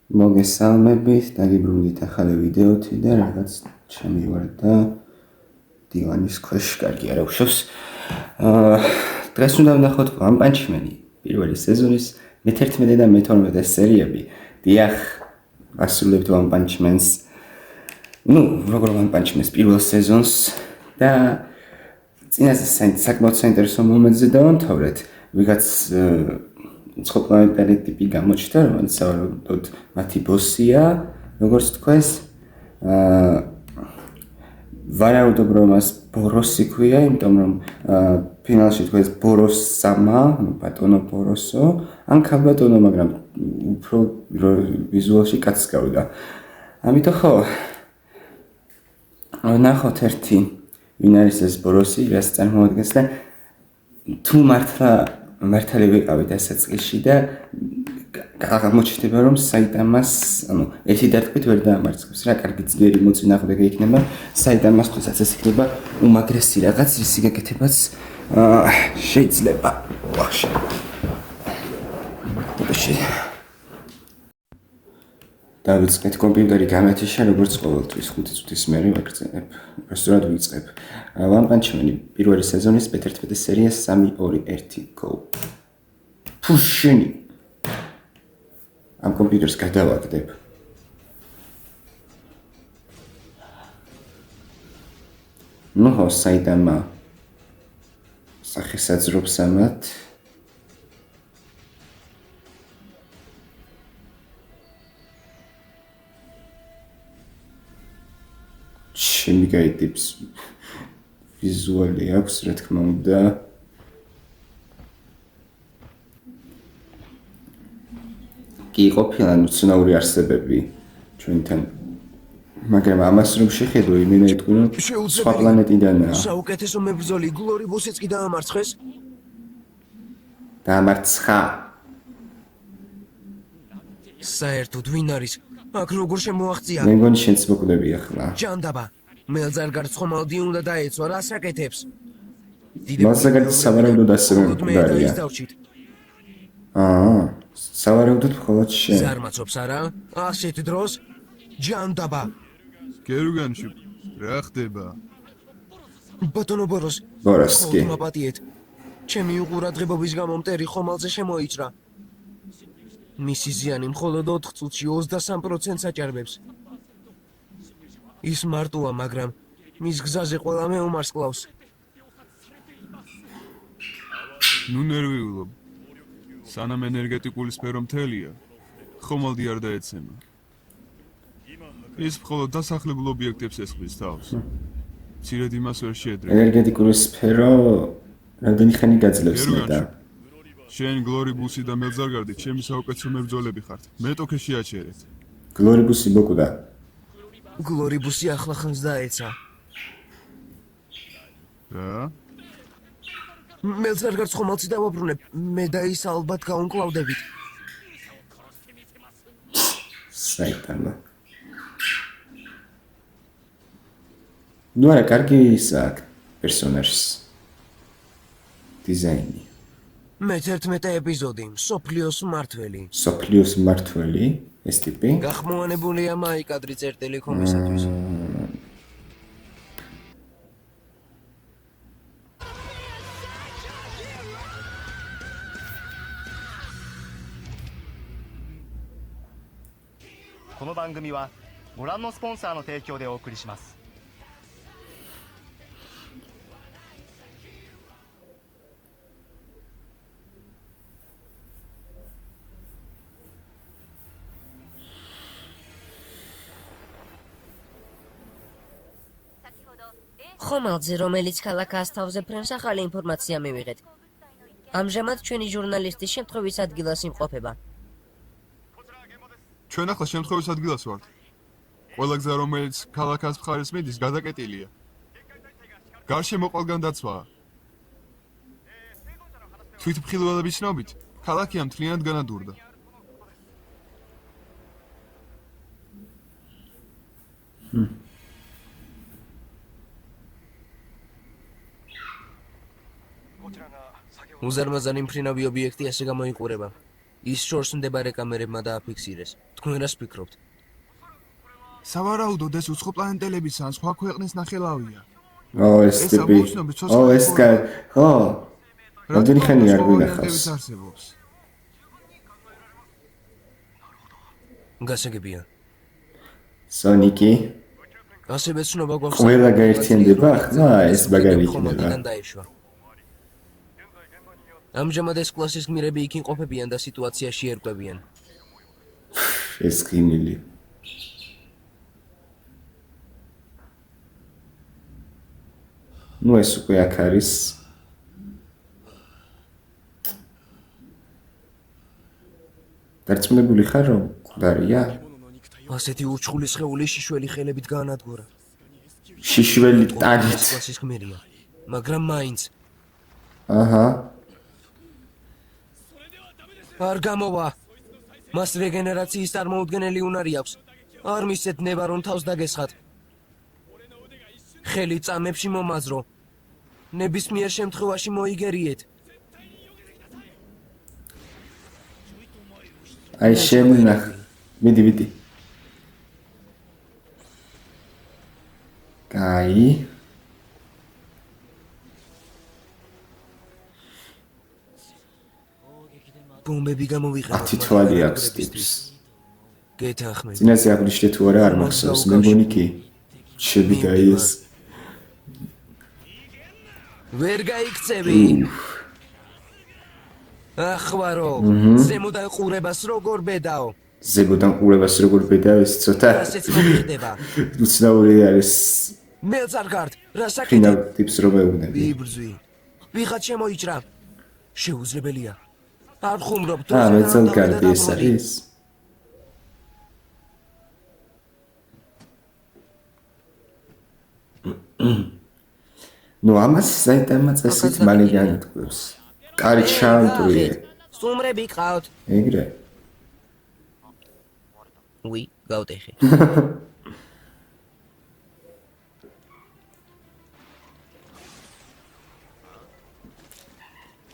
მოგესალმებით, დაგიბრუნდით ახალი ვიდეოთი და რაღაც ჩამივარდა დივანის ქვეშ, კარგი არ უშავს. დღეს უნდა ვნახოთ One Punch Man-ი პირველი სეზონის მე-11 და მე-12 სერიები. დიახ, ასრულებთ One Punch Man-ს. როგორ One Punch Man-ს პირველ სეზონს და წინაზე საკმაოდ საინტერესო მომენტზე დავამთავრეთ. ვიღაც ცხოველმეტარი ტიპი გამოჩნდა, რომელიც სავარაუდოდ მათი ბოსია, როგორც თქვეს. ვარაუდობ, რომ მას ბოროსი ქვია, იმიტომ რომ ფინალში თქვეს ბოროს-სამა, ბატონო ბოროსო, ან ქალბატონო, მაგრამ უფრო ვიზუალში კაცს გავიდა. ამიტომ ხო, ნახოთ ერთი, ვინ არის ეს ბოროსი, რას წარმოადგენს და თუ მართალი ვიყავით ეს წელში და აღმოჩნდება რომ საიტამას, ერთი დარტყმით ვერ დაამარცხებს რა, კარგი ძლიერი მოწინააღმდეგე იქნება, საიტამას თვისაც ეს იქნება უმაგრესი რაღაც, ისი გაკეთებაც შეიძლება. დავიწყეთ კომპიუტერი გამეთიშა, როგორც ყოველთვის 5 წუთის მერე ვაგრძელებ. უბრალოდ ვიწყებ. One Punch Man-ი პირველი სეზონის მე-11 სერია 3-2-1 go. ფუშინი. ამ კომპიუტერს გადავაგდებ. ხო, საიტამა სახეს აძლევს ამათ. ჩემი გაიტიპს ვიზუალი აქვს, რა თქმა უნდა. კი ყოფილან უცნაური არსებები ჩვენთან. მაგრამ ამას რომ შეხედო, იმენა იტყვი, რომ სხვა პლანეტიდანაა. საუკეთესო მებრძოლი გლორი ბოსიც კი დაამარცხეს? დაამარცხა. საერთოდ ვინ არის? აქ როგორ შემოაღწია? მე მგონი შენც მოკვდები ახლა. ჯანდაბა, მელძარგარდს ხომალდი უნდა დაეცვა, რას აკეთებს? მელძარგარდი სავარაუდოდ ასევე მკვდარია. სავარაუდოდ მხოლოდ შენ. ზარმაცობს არა? ასეთ დროს ჯანდაბა. გერუგანში რა ხდება? ბატონო ბოროს. ბოროსკი. მაპატიეთ. ჩემი უყურადღებობის გამო მტერი ხომალდზე შემოიჭრა. მისი ზიანი მხოლოდ 4 წუთში 23%-ს აჭარბებს. ის მარტოა, მაგრამ მის გზაზე ყველა მეომარს კლავს. ნუ ნერვიულობ. სანამ ენერგეტიკული სფერო მთელია, ხომალდი არ დაეცემა. ის მხოლოდ დასახლებულ ობიექტებს ესხმის თავს. მცირედ იმას ვერ შეედრება. ენერგეტიკული სფერო რამდენი ხანი გაძლევს და შენ გლორიბუსი და მელძარგარდი ჩემი საუკეთესო მებრძოლები ხართ. მე ტოქე შეაჩერეთ. გლორიბუსი მოკვდა. გლორიბუსი ახლა ხანს დაეცა. რა? მელძარგარდს ხომალდზე დავაბრუნებ, მე და ის ალბათ გავუმკლავდებით. საიტამა. არა, კარგი ისაკ პერსონაჟს. დიზაინი. მე-11 ეპიზოდი, სოფლიოს მმართველი. სოფლიოს მმართველი, ეს ტიპი. გახმოვანებულია მაიკადრი წერტილი კომისათვის.この番組はご覧のスポンサーの提供でお送りします。ხომალდზე, რომელიც ქალაქას თავზე ფრენს, ახალი ინფორმაცია მივიღეთ. ამჟამად ჩვენი ჟურნალისტის შემთხვევის ადგილას იმყოფება. ჩვენ ახლა შემთხვევის ადგილას ვართ. ყველა გზა, რომელიც ქალაქას მხარეს მიდის, გადაკეტილია. გარშემო ყველგან დაცვაა. თვითმხილველების ცნობით, ქალაქი ამ მთლიანად განადგურდა. უზარმაზარი მფრინავი ობიექტი ასე გამოიყურება. ის შორს მდებარე კამერებმა დააფიქსირეს. თქვენ რას ფიქრობთ? სავარაუდოდ ეს უცხოპლანეტელებიც ან სხვა ქვეყნის ნახელავია. ეს ტიპი. ეს კაი. ხო. რამდენი ხანი არ გვინახავს? არსებობს. გასაგებია. სონიკი. ასევე ცნობა გვაქვს. ყველა გაერთიანდება, ხა, ეს მაგარი იქნება. დაეშვა. ამჟამად ეს კლასის გმირები იქ იმყოფებიან და სიტუაციაში ერკვევიან. ეს გიმილი. ნუ ეს უკვე აქ არის. დარწმუნებული ხარ რომ გვარია? ასეთი ურჩხული სხეული შიშველი ხელებით გაანადგურა. შიშველი ტანით. კლასის გმირია, მაგრამ მაინც აჰა. არ გამოვა. მას რეგენერაციის წარმოუდგენელი უნარი აქვს. არ მისცეთ ნება რომ თავს დაგესხათ. ხელი წამებში მომაზრო. ნებისმიერ შემთხვევაში მოიგერიეთ. აი შემნახ. მიდი. კაი. ბომბები გამოვიყენოთ. 10 თვალი აქვს ტიპს. გეთანხმები. წინაზე აღნიშნე თუ არა არ მახსოვს, მე მგონი კი. შევიდა ის. ვერ გაიქცევი. ახვარო. ზემოდან ყურებას როგორ ბედაო. ზემოდან ყურებას როგორ ბედაო, ეს ცოტა. ასეც მოხდება. უცნაური არის. მელწარგარდ, რა საკეთებ? ფინალ ტიპს რომ ეუბნები. ვიბრძვი. ვიღაც შემოიჭრა. შეუძლებელია. არ ხუმრობ თუ მელწარგარდი ეს არის. ნუ ამას საიტამაცასით მალე განადგურებს. კარი ჩამტვიე. სტუმრები ყავთ. ეგრე. უი, გავტეხე.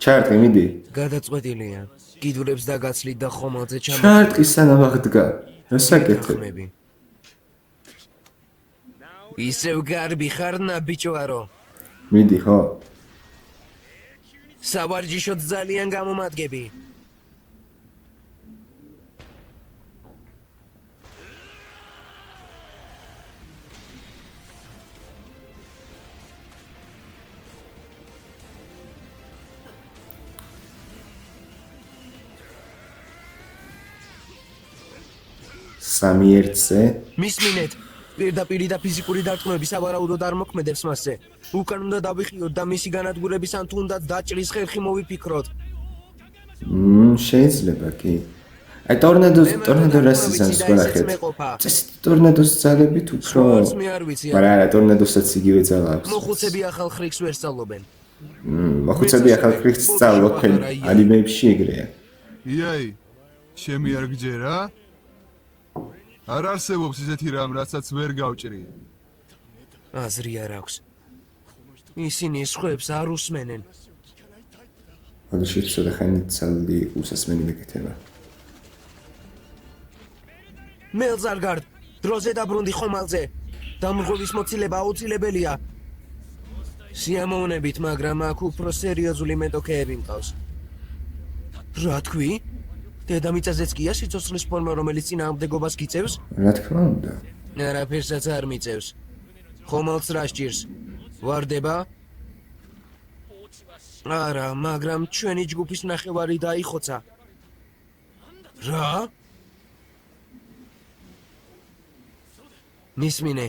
ჩარტი მიდი. გადაწყვეტილია. კიდვრებს დაგაცლით და ხომალდზე ჩარტი სანამ აღდგა. რა საკეთებ? ისევ გარბი ხარ ნაბიჯვარო. მიდი ხო? სავარჯიშოდ ძალიან გამომადგები. სამი ერთზე. მისმინეთ. პირდაპირი და ფიზიკური დარტყმები სავარაუდოდ არ მოქმედებს მასზე. უკან უნდა დავიხიოთ და მისი განადგურების ან თუნდაც დაჭრის ხერხი მოვიფიქროთ. შეიძლება კი. აი ტორნადო რას იზამს ყველახეთ. ტორნადოს ძალებით უფრო. მაგრამ არა ტორნადოსაც იგივე ძალა აქვს. მოხუცები ახალ ხრიქს ვერ სწავლობენ. მოხუცები ახალ ხრიქს სწავლობენ. ანიმეებში ეგრეა. იაი, შემი არ გჯერა? არ არსებობს ისეთი რამ, რასაც ვერ გავჭრიე. აზრი არ აქვს. ისინი სხვებს არ უსმენენ. მოდიში ცოტა ხანი ცალდი უსასმენი მეკეთება. მელზარგარდ, დროზე დაბრუნდი ხომალდზე. დამრღვევის მოცილება აუცილებელია. სიამოვნებით, მაგრამ აქ უფრო სერიოზული მეტოქეები მყავს. რა თქვი? დედამიწაზეც კია სიცოცხლის ფორმა, რომელიც წინააღმდეგობას გიწევს? რა თქმა უნდა. არაფერსაც არ მიწევს. ხომალდს რა სჭირს? ვარდება? არა, მაგრამ ჩვენი ჯგუფის ნახევარი დაიხოცა. რა? მისმინე,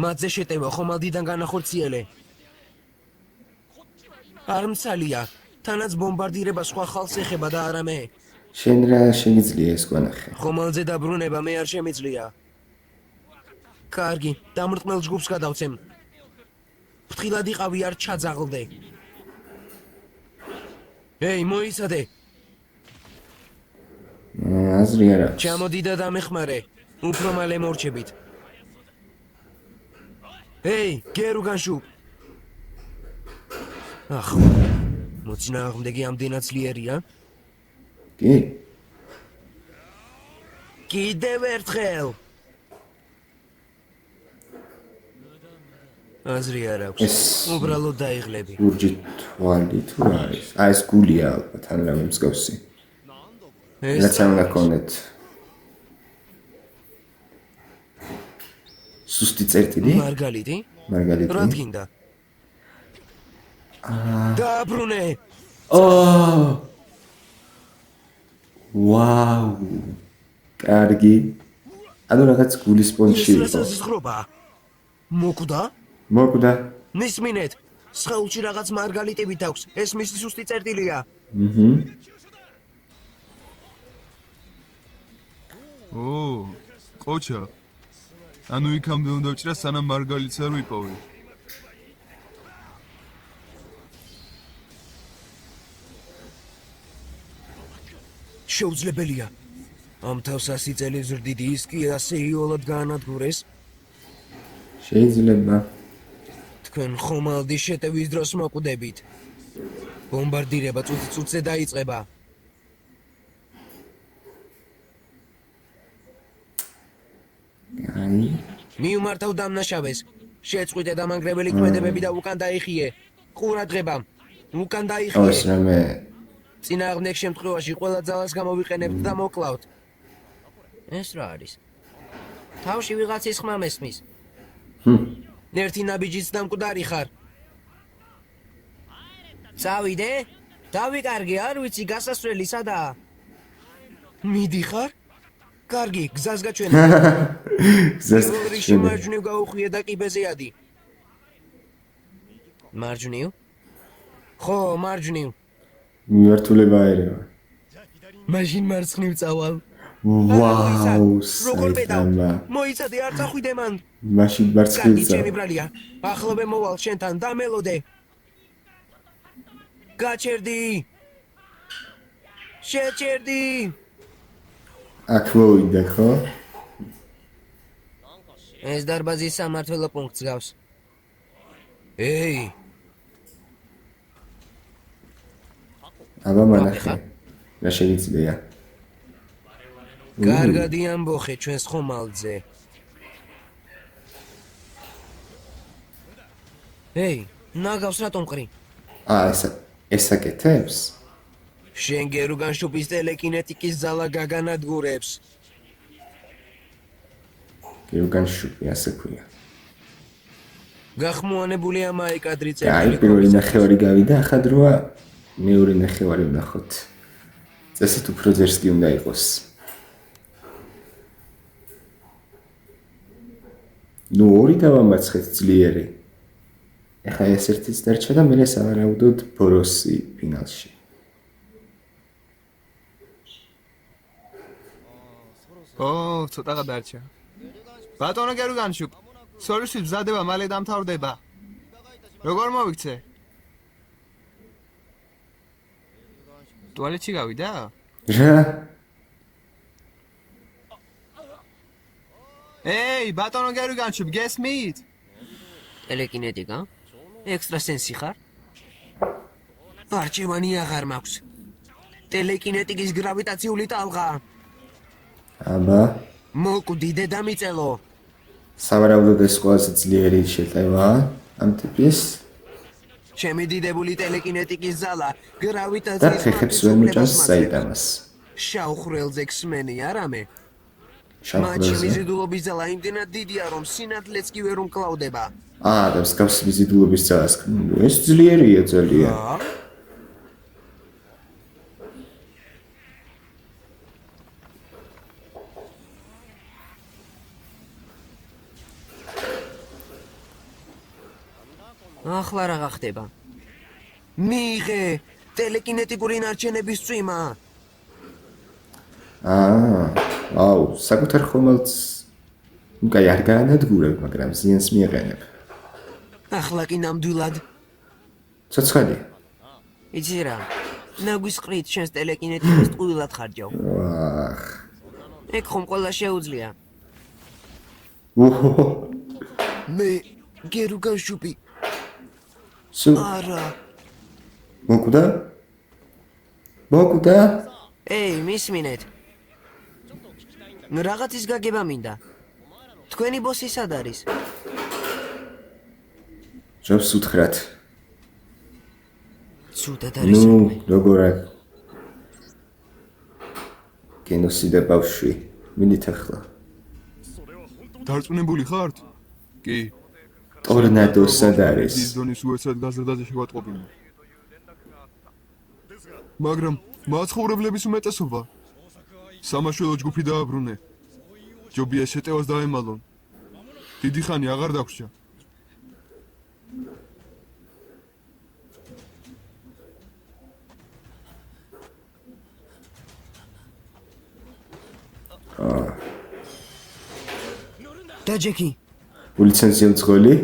მათზე შეტევა ხომალდიდან განახორციელე. არ მცალია, თანაც ბომბარდირება სხვა ხალხს ეხება და არა მე. შენ რა შეგიძლია ეს გვანახე? ხომალდზე დაბრუნება მე არ შემიძლია. კარგი, დამრტყმელ ჯგუფს გადავცემ. ფრთხილად იყავი, არ ჩაძაღლდე. ეი, მოიცადე. აზრი არ აქვს. ჩამოდი და დამეხმარე. უფრო მალე მორჩებით. ეი, გერუგანშუ. ახ, მოწინააღმდეგე ამდენად ძლიერია? კი. კიდევ ერთხელ. აზრი არ აქვს. უბრალოდ დაიღლები. ლურჯი თვალი თუ რა არის? ეს გულია ალბათ ან რამე მსგავსი. რაც არ უნდა გქონდეთ. სუსტი წერტილი? მარგალიტი? მარგალიტი. რა გინდა? დაბრუნე. ვაუ. კარგი. ანუ რაღაც გულის პონჩი იყო. ეს ზღრობა. მოკვდა? მოკვდა. მისმინეთ. სხეულში რაღაც მარგალიტები აქვს. ეს მისი სუსტი წერტილია. ყოჩა. ანუ იქამდე უნდა ვჭრა სანამ მარგალიტს არ ვიპოვე. შეუძლებელია. ამ თავს 100 წელი ზრდიდი ის კი ასე იოლად გაანადგურეს. შეიძლება. თქვენ ხომალდის შეტევის დროს მოკვდებით. ბომბარდირება წუთზე დაიწყება. აი. მიუმართავ დამნაშავეს. შეწყვიტე დამანგრეველი ქმედებები და უკან დაიხიე. ყურადღება. უკან დაიხიე. ოს რამე წინააღმდეგ შემთხვევაში ყველა ძალას გამოვიყენებთ და მოკლავთ. ეს რა არის? თავში ვიღაცის ხმა მესმის. ერთი ნაბიჯიც დამკვდარი ხარ. წავიდე? დავიკარგე, არ ვიცი გასასვლელი სადაა. მიდიხარ? კარგი, გზას გაჩვენე. გზას რიში მარჯვნივ გაუხვიე და კიბეზე ადი. მარჯვნივ? ხო, მარჯვნივ. მიმართულება აერევა. მაშინ მარცხნივ წავალ. ვაუ, როგორ პედავ? საიტანა. მოიცადე, არ წახვიდე მან. მაშინ მარცხნივ კარგი, წავა. ჩემი ბრალია. ახლობე მოვალ შენთან და მელოდე. გაჩერდი. შეჩერდი. აქ მოვიდა ხო? ეს დარბაზის სამმართველო პუნქტს გავს. ეი, აბა მანახე. რა შეიძლება? კარგადი ამბოხე ჩვენს ხომალდზე. ეი, ნაგავს რატომ ყრი? ეს აკეთებს? შენ გერუგან შუპის ტელეკინეტიკის ზალა გაგანადგურებს. გერუგან შუპი ასე ქვია. გახმოვანებულია მაიკადრი აი, წერტილი. პირველი ნახევარი გავიდა, ახლა დროა მეორე ნახევარი ვნახოთ. წესით უფრო ძერსკი უნდა იყოს. ნუ ორი დავამარცხეთ ძლიერი. ეხლა ეს ერთიც დარჩა და მე სავარაუდოდ ბოროსი ფინალში. ცოტაღა დარჩა. ბატონო გერუგანშუპ, სოლისის მზადება მალე დამთავრდება. როგორ მოვიქცე? ტუალეტში გავიდა? რა? ეი, ბატონო გერუგანშუპ, გესმით? ტელეკინეტიკა? ექსტრასენსი ხარ? არჩევანი აღარ მაქვს. ტელეკინეტიკის გრავიტაციული ტალღა. აბა, მოკვდი დედამიწელო. სავარაუდოდ ეს ყველაზე ძლიერი შეტევაა ამ ტიპის. ჩემი დიდებული ტელეკინეტიკის ზალა და გრავიტაციის ფეხებს ვერ მიჭამს საიტანას. შავხრელზე ქსმენი არამე. მათი შავხრელზე. მიზიდულობის ზალა იმდენად დიდია, რომ სინათლეც კი ვერ უმკლავდება. და მსგავსი მიზიდულობის ძალას. ეს ძლიერია ძალიან. ახლა რა ხდება? მიიღე ტელეკინეტიკური ნარჩენების წვიმა. აუ, საკუთარ ხომალდს უკაი არ გაანადგურებ, მაგრამ ზიანს მიეყენებ. ახლა კი ნამდვილად. ცოცხალია. იცი რა, ნაგვისყრით შენს ტელეკინეტიკას ტყუილად ხარჯავ. ვახ. ეგ ხომ ყველა შეუძლია. მე გერუგან შუპი. არა. მოკვდა? მოკვდა? ეი, მისმინეთ. რაღაცის გაგება მინდა. თქვენი ბოსი სად არის? ჯობს უთხრათ. ცუდად არის. ნუ, როგორ გენოსიდა ბავშვი. მინით ახლა. დარწმუნებული ხართ? კი. ტორნადო სად არის? ის დონის უეცად გაზრდაზე შევატყობინო. მაგრამ მაცხოვრებლების უმეტესობა სამაშველო ჯგუფი დააბრუნე. ჯობია შეტევას დაემალონ. დიდი ხანი აღარ დაგვრჩა. და ჯეკი, ულიცენზიო მძღოლი?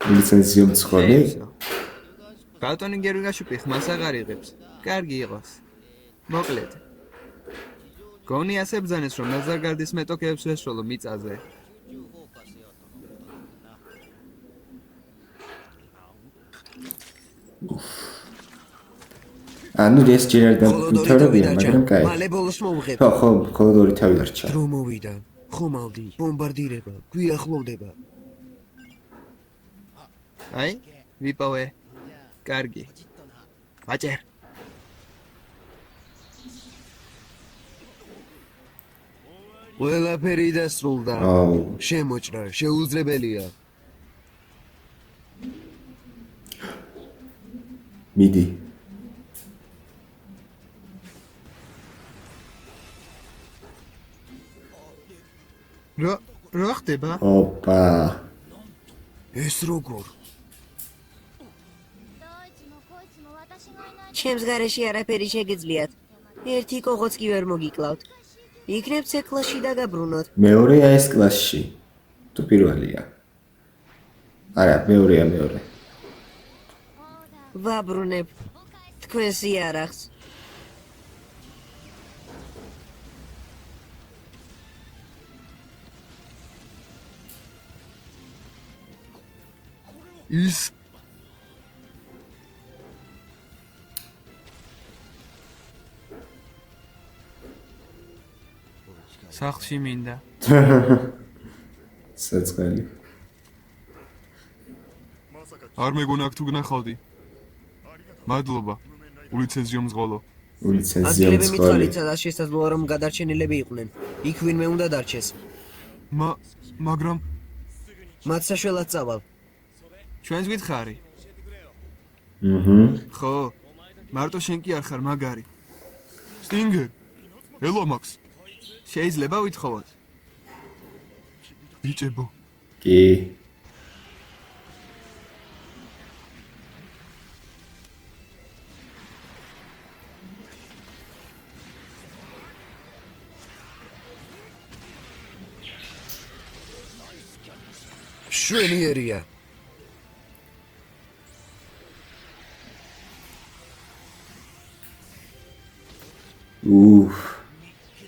ულიცენზიო მძღოლი? ბატონი გერვიგაშუპი ხმას აღარ იღებს. კარგი იყოს. მოკლედ. გონი ასე ბძანეს, რომ ნაზარგარდის მეტოქეებს ვესროლო მიწაზე. ანუ ეს ჯერ არ დამთავრებია, მაგრამ კაი. მალე ბოლოს მოვღებ. ხო, მხოლოდ ორი თავი დარჩა. დრო მოვიდა. ხომალდი, ბომბარდირება, გვიახლოვდება. აი, ვიპოვე. კარგი. ვაჭერ. ყველაფერი დასრულდა. აუ, შემოჭრა, შეუძლებელია. მიდი. რა ხდება? ოპა. ეს როგორ? どいつもこいつも私がいない ჩემს გარეში არაფერი შეგიძლიათ. ერთი კოღოც კი ვერ მოგიკლავთ. იქნებ ცეკლაში და გაბრუნოთ. მეორეა ეს კლასში. თუ პირველია. არა, მეორეა მეორე. ვაბრუნებ თქვენს იარაღს. ის სახლში მინდა. საწყალი. არ მეგონა აქ თუ გნახავდი. მადლობა. ულიცენზიო მძღოლო. ულიცენზიო ადგილები მძღოლი. მithვალით, სადაც შესაძლოა რომ გადარჩენილები იყვნენ. იქ ვინმე უნდა დარჩეს. მაგრამ მათ საშველად წავალ. ჩვენს გითხარი? ხო, მარტო შენ კი არ ხარ მაგარი. სტინგერ. ელო მაქს. შეიძლება ვითხოვოთ? ბიჭებო. კი. შვენიერია.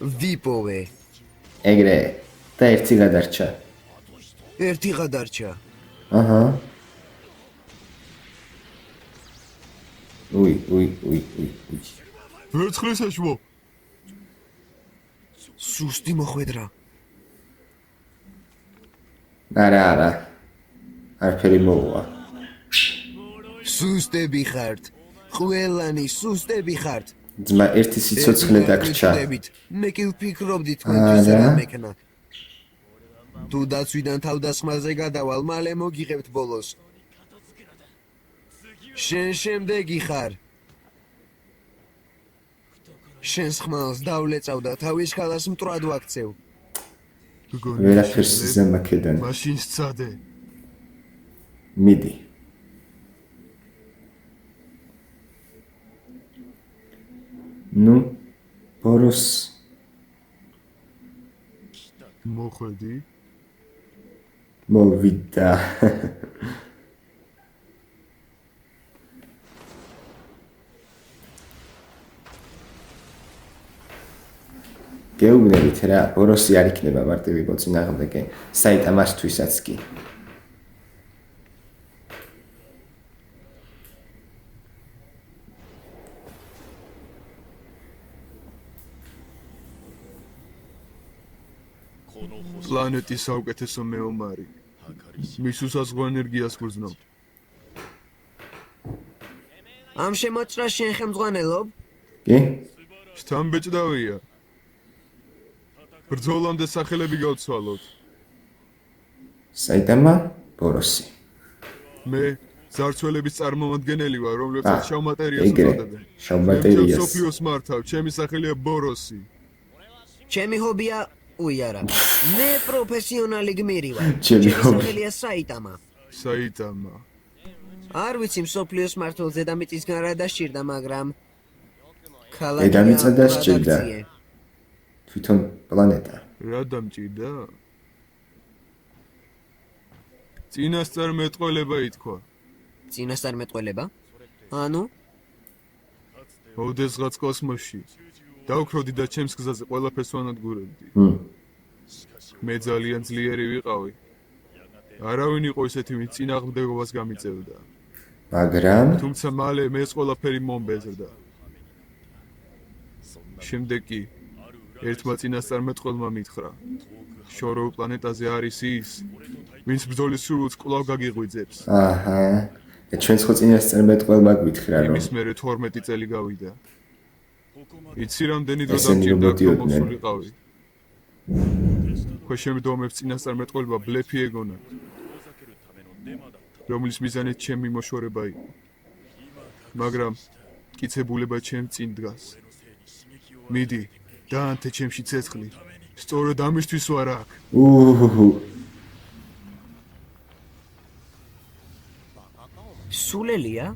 ვიპოვე. ეგრე და ერთი გადარჩა. ერთი გადარჩა. აჰა. უი. ვერცხლის ეშვო. სუსტი მოხვედრა. არა. არაფერი მოუვა. სუსტები ხართ. ყველანი სუსტები ხართ. ძმა ერთი სიცოცხლე დაგრჩა. მე კი ვფიქრობდი თქვენთვის რა მექნა. თუ დაცვიდან თავდასხმაზე გადავალ, მალე მოგიღებთ ბოლოს. შენ შემდეგი ხარ. შენს ხმალს დავლეწავ და თავის ხალას მტრად ვაქცევ. ვერაფერს ზემაქედან. მაშინ სცადე. მიდი. ნუ ბოროს მოხვედი. მოვიდა. გეუბნებით რა, ბოროსი არ იქნება მარტივი მოწინააღმდეგე, საიტამასთვისაც კი. პლანეტის საუკეთესო მეომარი. მის უსაზღვრო ენერგიას გრძნობ. ამ შემოჭრას შენ ხელმძღვანელობ? კი? შთამბეჭდავია. ბრძოლამდე სახელები გავცვალოთ. საიტამა ბოროსი. მე ზარცველების წარმომადგენელი ვარ, რომლებსაც შავ მატერიას ეგრე, უწოდებენ. შავ მატერიას. სოფლიოს მართავ, ჩემი სახელია ბოროსი. ჩემი ჰობია უიარა. მე პროფესიონალი გმირი ვარ. ჩემი ჰობი. სახელია საიტამა. საიტამა. არ ვიცი მსოფლიოს მართლ დედამიწისგან რა დასჭირდა, მაგრამ დედამიწა დასჭირდა. თვითონ პლანეტა. რა დამჭირდა? წინასწარმეტყველება ითქვა. წინასწარმეტყველება? ანუ ოდესღაც კოსმოსში დავქროდი და ჩემს გზაზე ყველაფერს ვანადგურებდი. მე ძალიან ძლიერი ვიყავი. არავინ იყო ისეთი, ვინც წინააღმდეგობას გამიწევდა. მაგრამ თუმცა მალე მე ეს ყველაფერი მომბეზრდა. შემდეგ კი ერთმა წინასწარმეტყველმა მითხრა, შორეულ პლანეტაზე არის ის, ვინც ბრძოლის სურვილს კვლავ გაგიღვიძებს. აჰა. და ჩვენც ხო წინასწარმეტყველმა გვითხრა რომ იმის მერე 12 წელი გავიდა. იცი რამდენი დრო ესენი დამჭირდა რობოტიოდნენ. მოსულიყავი. ქვეშემდომებს წინასწარმეტყველება ბლეფი ეგონა, რომლის მიზანით ჩემი მოშორება იყო. მაგრამ მტკიცებულება ჩემ წინ დგას. მიდი, დაანთე ჩემში ცეცხლი. სწორედ ამისთვის ვარ აქ. სულელია?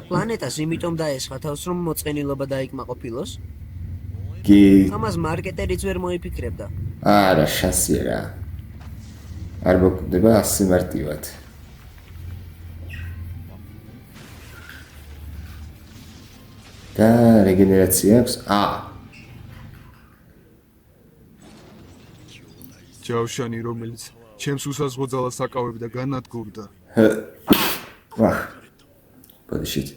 პლანეტას იმიტომ დაესხა თავს, რომ მოწყენილობა დაიკმაყოფილოს? კი, ამას მარკეტერიც ვერ მოიფიქრებდა. არა შასია რა. არ მოკვდება ასე მარტივად. და რეგენერაცია აქვს? ჯავშანი, რომელიც ჩემს უსაზღვრო ძალას აკავებდა, განადგურდა. ვახ. ბოდიშით.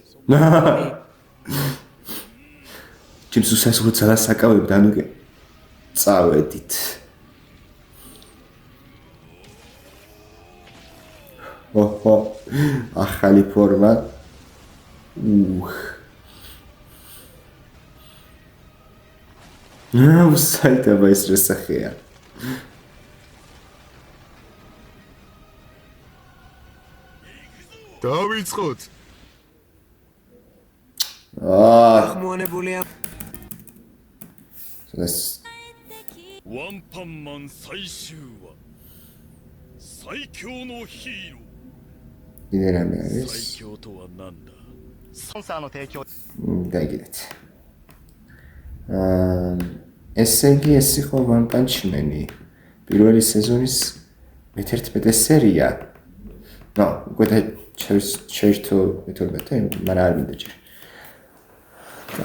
ჩემს უსაზღვრო ძალას აკავებდა, ანუ კი წავედით. ოჰო, ახალი ფორმა. საიტამა ეს რა სახეა? დავიწყოთ. აღმოანებულია ეს ワンパンマン最終話最強のヒーロ იდერამე ー არის. 最強とは何だ スポンサーの提供 გაიგეთ. ესე იგი ეს იყო One Punch Man-ი. პირველი სეზონის მე-11 სერია. ნუ, უკვე შეერთო მე-12, მაგრამ არ მინდა ჯერ.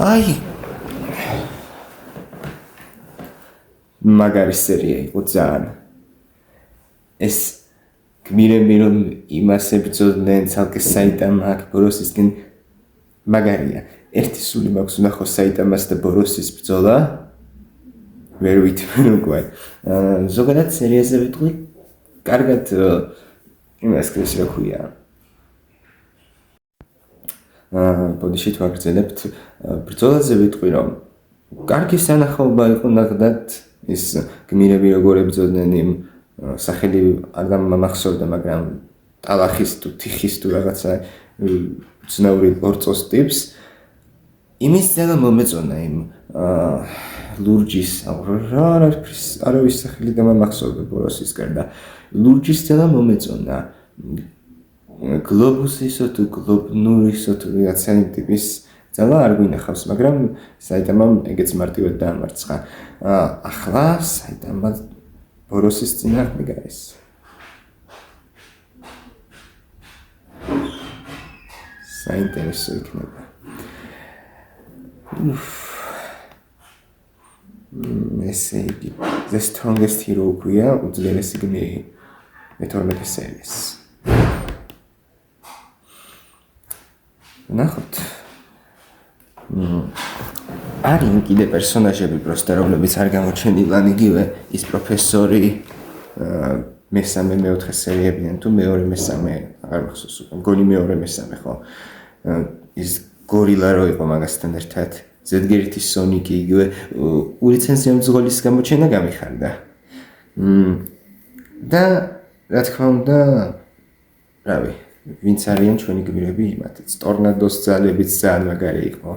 აი. მაგარი სერია იყო ძალიან. ეს გმირები რომ იმას ებრძოდნენ ცალკე საიტამა აქ ბოროსისკენ მაგარია. ერთი სული მაქვს ვნახო საიტამას და ბოროსის ბრძოლა. ვერ ვითვლი უკვე. ზოგადად სერიაზე ვიტყვი, კარგად იმას ქრის რა ქვია. ბოდიშით ვაგრძელებთ. ბრძოლაზე ვიტყვი, რომ კარგი სანახაობა იყო ნახდათ ის გმირები როგორ ებრძოდნენ იმ სახელი არ გამახსოვდა, მაგრამ ტალახის თუ თიხის თუ რაღაცა ცნაური ორწოს ტიპს იმის ძალიან მომეწონა იმ ლურჯის არავის სახელი გამახსოვდა ბოროსისკენ და ლურჯის ძალიან მომეწონა გლობუსისო თუ გლობნურისო თუ რაღაცა იმ ტიპის ძალა არ გვინახავს, მაგრამ საიტამამ ეგეც მარტივად დაამარცხა. ახლა საიტამა ბოროსის წინააღმდეგ არის. საინტერესო იქნება. ესე იგი, The Strongest Hero ქვია, უძლიერესი გმირი მე-12 სერიას. ნახოთ. არიან კიდე პერსონაჟები პროსტა რომლებიც არ გამოჩენილან იგივე ის პროფესორი მესამე მეოთხე სერიებიდან თუ მეორე მესამე არ მახსოვს უკვე მგონი მეორე მესამე ხო ის გორილა რო იყო მაგასთან ერთად ზედგერითი სონიკი იგივე ურიცენზია მძღოლის გამოჩენა გამიხარდა და რა თქმა უნდა რავი ვინც არიან ჩვენი გმირები იმათაც ტორნადოს ძალებიც ძალიან მაგარი იყო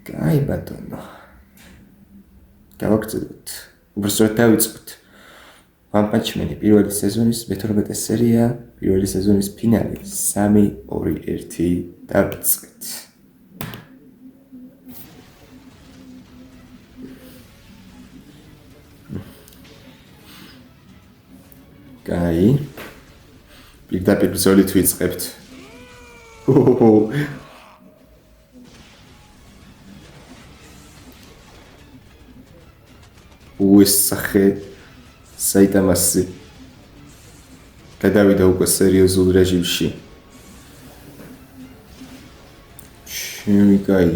კაი ბატონო გავაგრძელოთ უბრალოდ დავიწყოთ One Punch Man-ი პირველი სეზონის 12 სერია პირველი სეზონის ფინალი 3-2-1 დავიწყეთ კაი პირდაპირ ბრძოლით ვიწყებთ ეს სახე საიტამასი გადავიდა უკვე სერიოზულ რეჟიმში ჩემი კაი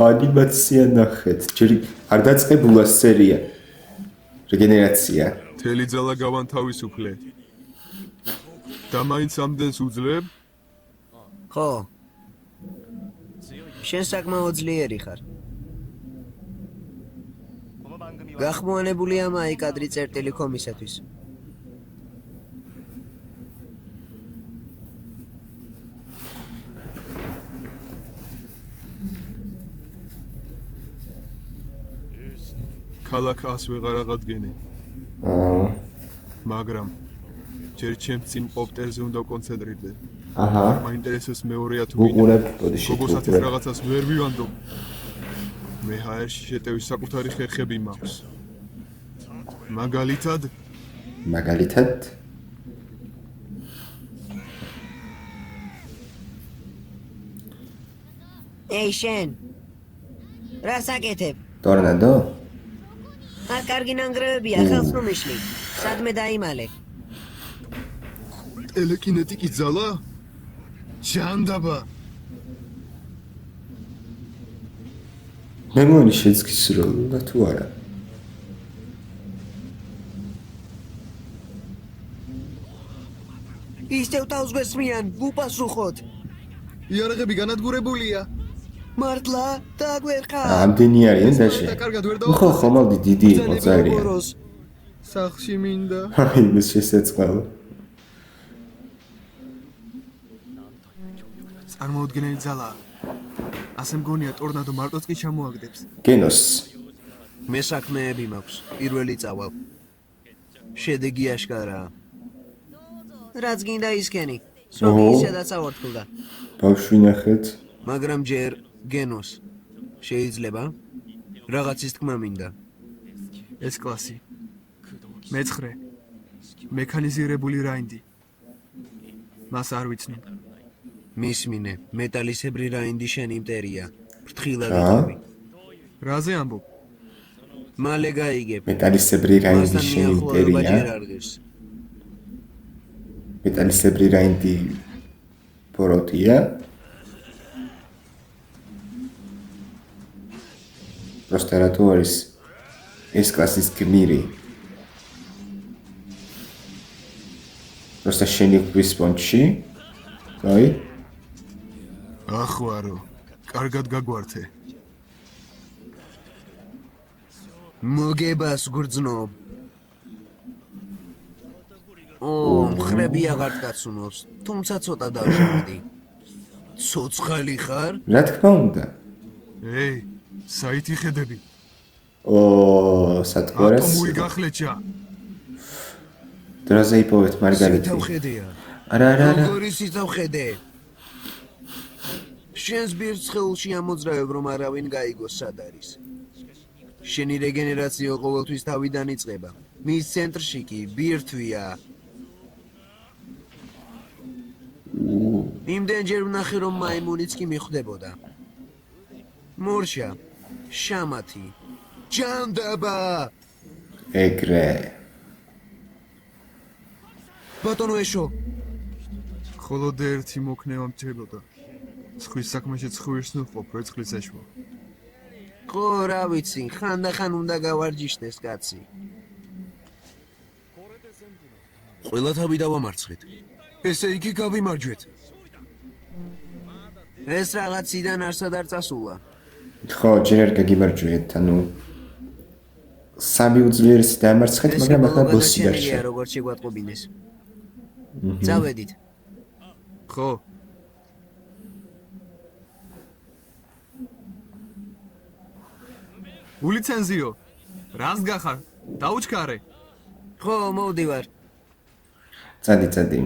ანიმაცია ნახეთ ჯერ არ დაწყებულა სერია რეგენერაცია თელი ძალა გავანთავისუფლე და მაინც ამდენს უძლებ ხო შენ საკმაოდ ძლიერი ხარ გახმოვანებულია მაი კადრი წერტილი კომისათვის ქალაქას ვეღარ აღადგენე მაგრამ ჯერ ჩემს წინ პოპტერზე უნდა კონცენტრირდე აჰა მაინტერესებს მეორეა თუ უყურებ ბოდიში გოგოსათის რაღაცას ვერ ვივანდო მე ჰაერში შეტევის საკუთარი ხერხები მაქვს მაგალითად ეი შენ რა საკეთებ ტორნადო არ კარგი ნანგრევებია ხელს რომ მიშლი სადმე დაიმალე ტელეკინეტიკი ძალა ჯანდაბა მე მგონი შეძგისროლა თუ არა ისევ თავს გესმიან უპასუხოთ იარაღები განადგურებულია მართლა დაგვერხა ამდენი არიან დაში ხო მოდი დიდი იყო ძალიან სახლში მინდა აი ეს შესაძლოა წარმოუდგენელი ძალა ასე მგონია ტორნადო მარტოც კი ჩამოაგდებს გენოს მე საქმეები მაქვს პირველი წავალ შედეგი აშკარაა რაც გინდა ისქენი სროგი ისედაც ავართულდა ბავშვი ნახეთ მაგრამ ჯერ გენოს შეიძლება რაღაცის თქმა მინდა ეს კლასი მეცხრე მექანიზირებული რაინდი მას არ ვიცნობ მისმინე მეტალისებრი რაინდი შენ იმტერია ფრთხილად იყავი რაზე ამბობ მალე გაიგებ მეტალისებრი რაინდი შენ იმტერია მეტალისებრი რაინდი პოროტია просто რატო არის ეს კლასის გმირი просто შენი კვრის პონჩი აი ახვარო კარგად გაგვართე მოგებას გრძნობ მხრები აღარ გაცუნობს თუმცა ცოტა დავშევდი ცოცხალი ხარ რა თქმა უნდა ეი საითი ხედები სათქორას ატომური გახლეჩა დროზე იპოვეთ მარგარიტი თავხედია არა როგორი სიცავხედე შენს ბირთს ხელში ამოძრავებ რომ არავინ გაიგოს სად არის შენი რეგენერაცია ყოველთვის თავიდან იწყება მის ცენტრში კი ბირთვია იმდენჯერ ვნახე რომ მაიმუნიც კი მიხვდებოდა მორშა შამათი ჯანდაბა ეგრე ბატონო ეშო ხოლოდ ერთი მოქნევა მჭირდება Სხვის საქმეში ცხვირს ნუყოფ, როწყლის ეშვა. ხო, რა ვიცი, ხანდახან უნდა გავარჯიშდეს კაცი. ყველა თავი დავამარცხეთ. ესე იგი გავიმარჯვეთ. ეს რაღაციდან არსად არ წასულა. ხო, ჯერ არ გაგიმარჯვეთ, ანუ სამი უძლიერესი დაამარცხეთ, მაგრამ ახლა ბოსი დარჩა. როგორც შეგვატყობინეს. წავედით. ხო, ულიცენზიო, რას გახარ? დაუჩქარე. ხო, მოვდივარ. წადი,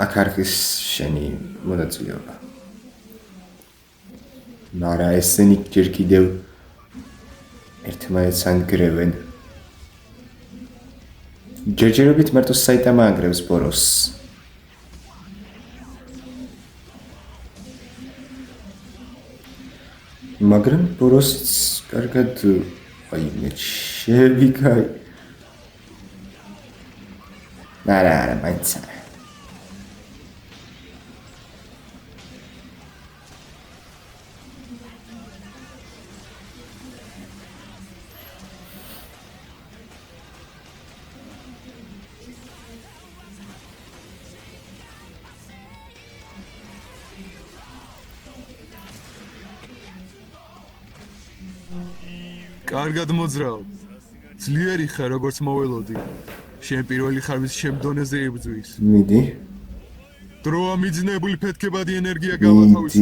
აქ არის შენი მონაწილეობა. მარა ესენი ჯერ კიდევ ერთმანეთს ანგრევენ. ჯერჯერობით მარტო საიტამა ანგრევს ბოროს. მაგრამ ბოროსიც კარგად შევიგაი. არა, მაინც არა. კარგად მოძრაო. ძლიერი ხარ, როგორც მოველოდი. შენ პირველი ხარ, ვის შენ დონეზე იბრძვის. მიდი. დროა მიძნებული ფეთქებადი ენერგია გავათავისო.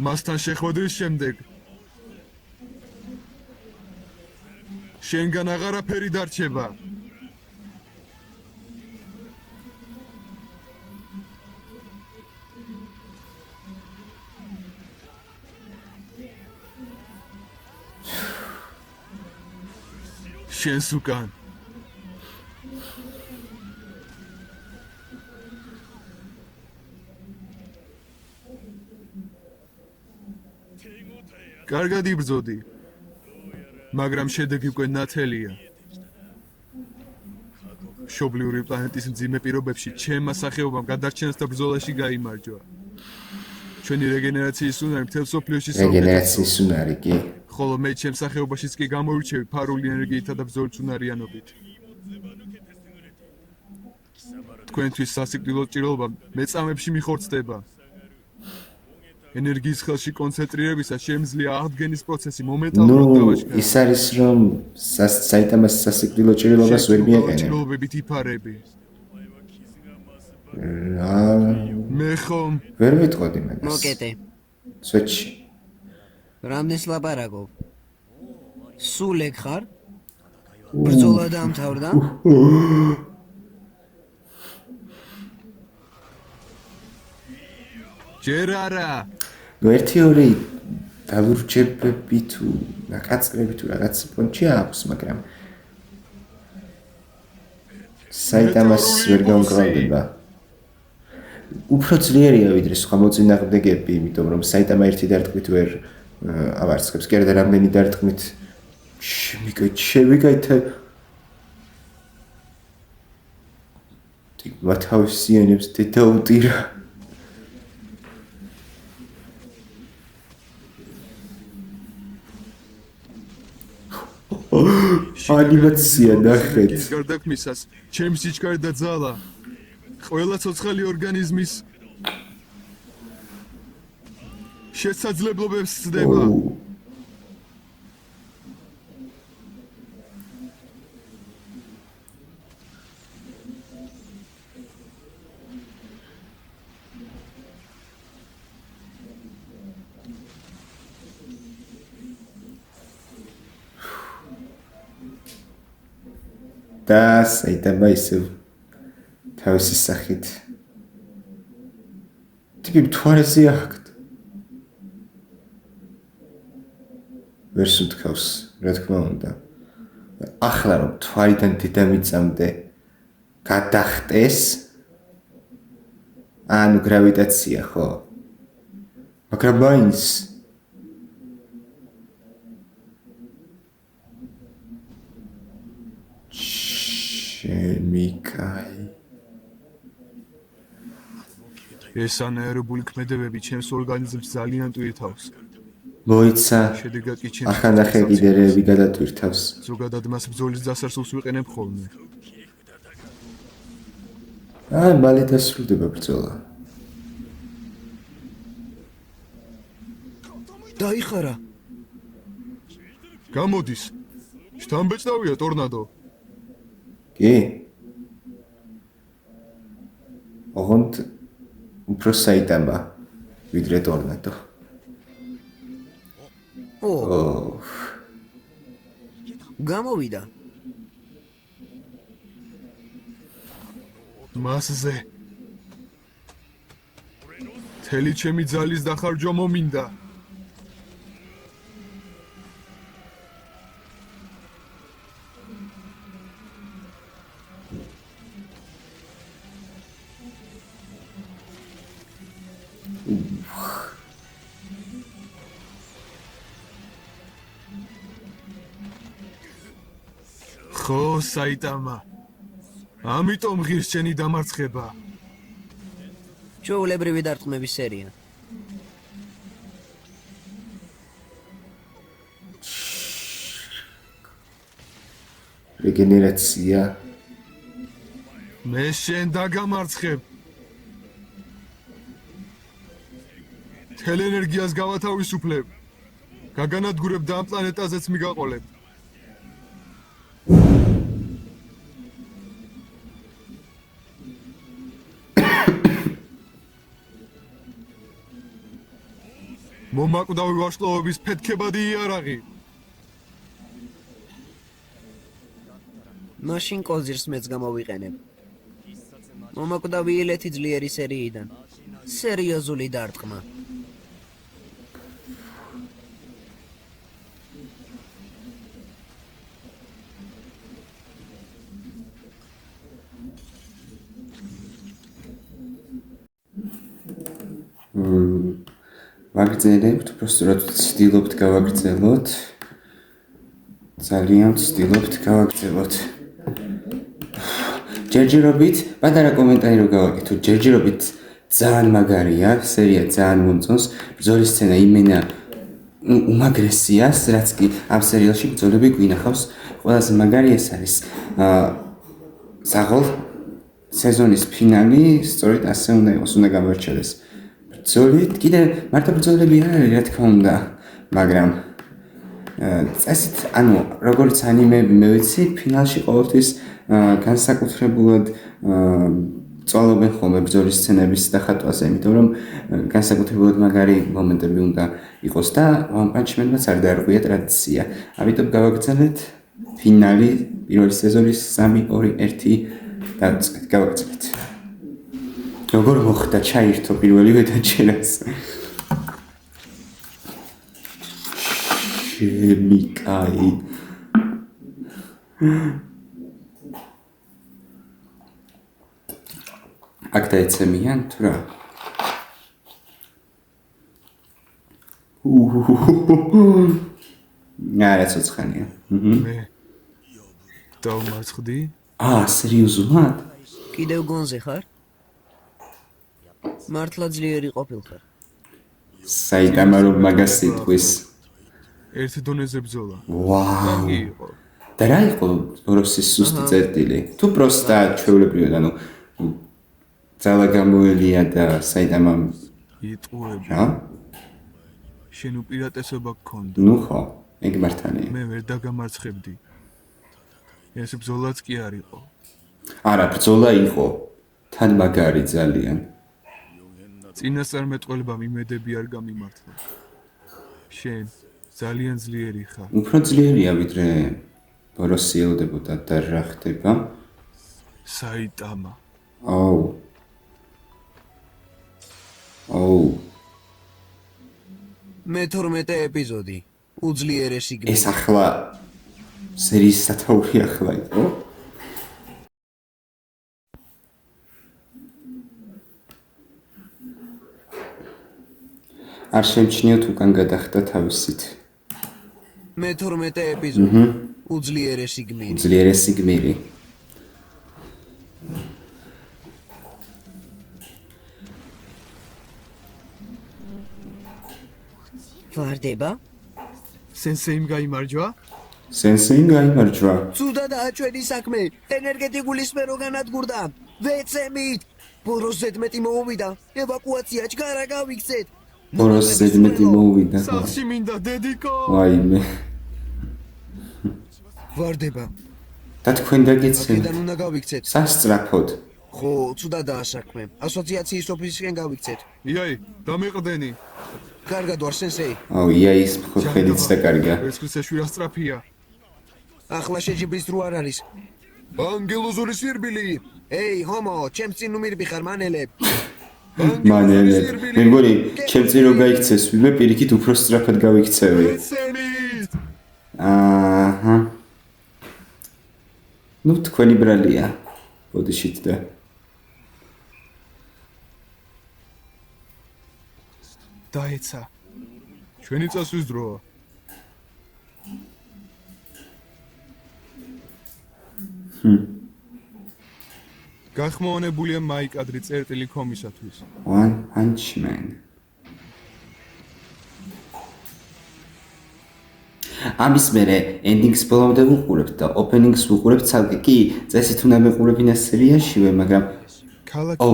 მასთან შეხვედრის შემდეგ შენგან აღარაფერი დარჩება. შენს უკან. კარგად იბრძოდი. მაგრამ შედეგი უკვე ნათელია. მშობლიური პლანეტის მძიმე პირობებში ჩემმა სახეობამ გადარჩენას და ბრძოლაში გაიმარჯვა. ჩვენი რეგენერაციის უნარი მთელ მსოფლიოში რეგენერაციის უნარი კი. ხოლო მე ჩემს სახეობაშიც კი გამოვირჩევი ფარული ენერგიითა და ბრძოლის უნარიანობით. თქვენთვის სასიკვდილო ჭირობა მეწამებში მიხორცდება. ენერგიის ხელში კონცენტრირებისას შემიძლია აღდგენის პროცესი მომენტალურად დავაჩქარო. ის არის რომ საიტამას სასიკვდილო ჭრილობას ვერ მიაყენე. ჭრილობებით იფარები. რა მე ხომ ვერ ვიტყოდი მაგას. მოკეტე. სვეტში. რამდენს ლაპარაკობ? სულ ეგ ხარ? ბრძოლა დამთავრდა? ჯერ არა. ნუ ერთი-ორი დალურჯებები თუ ნაკაწრები თუ რაღაც პონჩი აქვს, მაგრამ საიტამას ვერ გამგროვდება. უფრო ძლიერია ვიდრე სხვა მოწინააღმდეგეები, იმიტომ რომ საიტამა ერთი დარტყმით ვერ ავარცხებს. კი არა და რამდენი დარტყმით შევიგაითა მათავისიანებს დედაუტირა. ანიმაცია ნახეთ. ის გარდაქმნისას ჩემს სიჩქარე და ძალა ყველა ცოცხალი ორგანიზმის შესაძლებლობებს ცდება. და საიტამა ისევ თავისი სახით ტიპი მთვარეზე აქვთ. ვერ სუნთქავს, რა თქმა უნდა. ახლა რომ თვარიდან დედამიწამდე გადახტეს, ანუ გრავიტაცია, ხო? მაგრამ მაინც შემიკაი ეს ანაერობული ქმედებები ჩემს ორგანიზმს ძალიან ტვირთავს. მოიცა შედეგად კი ჩემს ახანდახე კიდერეები გადატვირთავს. ზოგადად მას ბრძოლის დასასრულს ვიყენებ ხოლმე. აი, მალე დასრულდება ბრძოლა. დაიხარა. გამოდის. შთამბეჭდავია ტორნადო. კი? ოღონდ უფრო საიტამა ვიდრე ტორნადო. ო, ო, გამოვიდა. მასზე. თელი ჩემი ძალის დახარჯვა მომინდა. ხო, საიტამა. ამიტომ ღირს შენი დამარცხება. ჩვეულებრივი დარტყმების სერია. რეგენერაცია. მე შენ დაგამარცხებ. თელ ენერგიას გავათავისუფლებ. გაგანადგურებ და ამ პლანეტაზეც მიგაყოლებ. მომაკვდავი ვარსკვლავების ფეთქებადი იარაღი. მაშინ კოზირს მეც გამოვიყენებ. მომაკვდავი ილეთი ძლიერი სერიიდან. სერიოზული დარტყმა. ვაგრძელებთ, უბრალოდ ვცდილობთ გავაგრძელოთ. ძალიან ვცდილობთ გავაგრძელოთ. ჯერჯერობით, პატარა კომენტარი რო გავაკეთოთ, ჯერჯერობით ძალიან მაგარია, სერია ძალიან მომწონს. ბრძოლის სცენა იმენა უმაგრესიას, რაც კი ამ სერიალში ბრძოლები გვინახავს. ყველაზე მაგარი ეს არის საღოლ სეზონის ფინალი, სწორედ ასე უნდა იყოს, უნდა გამორჩევდეს. ბრძოლით, კიდე მარტო ბრძოლები არ არის, რა თქმა უნდა, მაგრამ წესით, ანუ როგორც ანიმეები მე ვიცი, ფინალში ყოველთვის განსაკუთრებულად წვალობენ ხოლმე ბრძოლის სცენების დახატვაზე, იმიტომ რომ განსაკუთრებულად მაგარი მომენტები უნდა იყოს და One Punch Man-ს არ დაარღვია ტრადიცია. ამიტომ გავაგრძელეთ ფინალი პირველი სეზონის 3-2-1 დავიწყეთ, გავაგრძელეთ. როგორ მოხდა ჩაირთო პირველივე დაჭერას? შემიკაი. აქ დაეცემიან თუ რა? არა, ცოცხალია. მე დავმარცხდი. სერიოზულად? კიდევ გონზე ხარ? მართლა ძლიერი ყოფილხარ. საიტამა რომ მაგას იტყვის. ერთ დონეზე ბრძოლა. ვაუ. კარგი იყო. და რა იყო ბოროსის სუსტი წერტილი? თუ პროსტა ჩვეულებრივად, ანუ ძალა გამოელია და საიტამამ იტყუები. რა? შენ უპირატესობა გქონდა. ნუ ხო, ეგ მართალია. მე ვერ დაგამარცხებდი. ეს ბრძოლაც კი არ იყო. არა, ბრძოლა იყო. თან მაგარი ძალიან. წინასწარმეტყველებამ იმედები არ გამიმართლა. შენ ძალიან ძლიერი ხარ. უფრო ძლიერია ვიდრე ბოროსი ელოდებოდა და რა ხდება? საიტამა. აუ. მე-12 ეპიზოდი. უძლიერესი გმირი. ეს ახლა სერიის სათაური ახლა იყო? არ შემჩნიოთ უკან გადახდა თავისით. მე-12 ეპიზოდი. უძლიერესი გმირი. ძლიერესი გმირი. ვარდება? სენსეიმ გაიმარჯვა? სენსეიმ გაიმარჯვა. ცუდადაა ჩვენი საქმე. ენერგეტიკული სფერო განადგურდა. ვეცემით. ბოროს ზედმეტი მოუვიდა. ევაკუაცია ჯგარა გავიქცეთ. ბოროს ზედმეტი მოუვიდა. სახში მინდა დედიკო. ვაიმე. ვარდება. და თქვენ დაგეცემთ. აქედან უნდა გავიქცეთ. სასწრაფოდ. ხო, ცუდადაა საქმე. ასოციაციის ოფისისკენ გავიქცეთ. იაი, დამეყდენი. კარგად ვარ სენსეი. აუ, ის ხედიც და კარგია. ერთხლის ეშვირა სწრაფია. ახლა შეჯიბრის დრო არ არის. ანგელოზური სირბილი. ეი, ჰომო, ჩემს წინ ნუმირები ხარ მანელებ. მანელე. მე მგონი, ჩემ წინ რო გაიქცეს, ვინმე პირიქით უფრო სწრაფად გავიქცევი. სენსეიმ. აჰა. ნუ თქვენი ბრალია. ბოდიშით და დაეცა. ჩვენი წასვლის დროა. გახმოვანებულია მაიკადრი წერტილი კომისათვის. One Punch Man. ამის მერე ენდინგს ბოლომდე ვუყურებთ და ოპენინგს ვუყურებთ ცალკე კი წესით უნდა მეყურებინა სერიაშივე, მაგრამ ქალაქი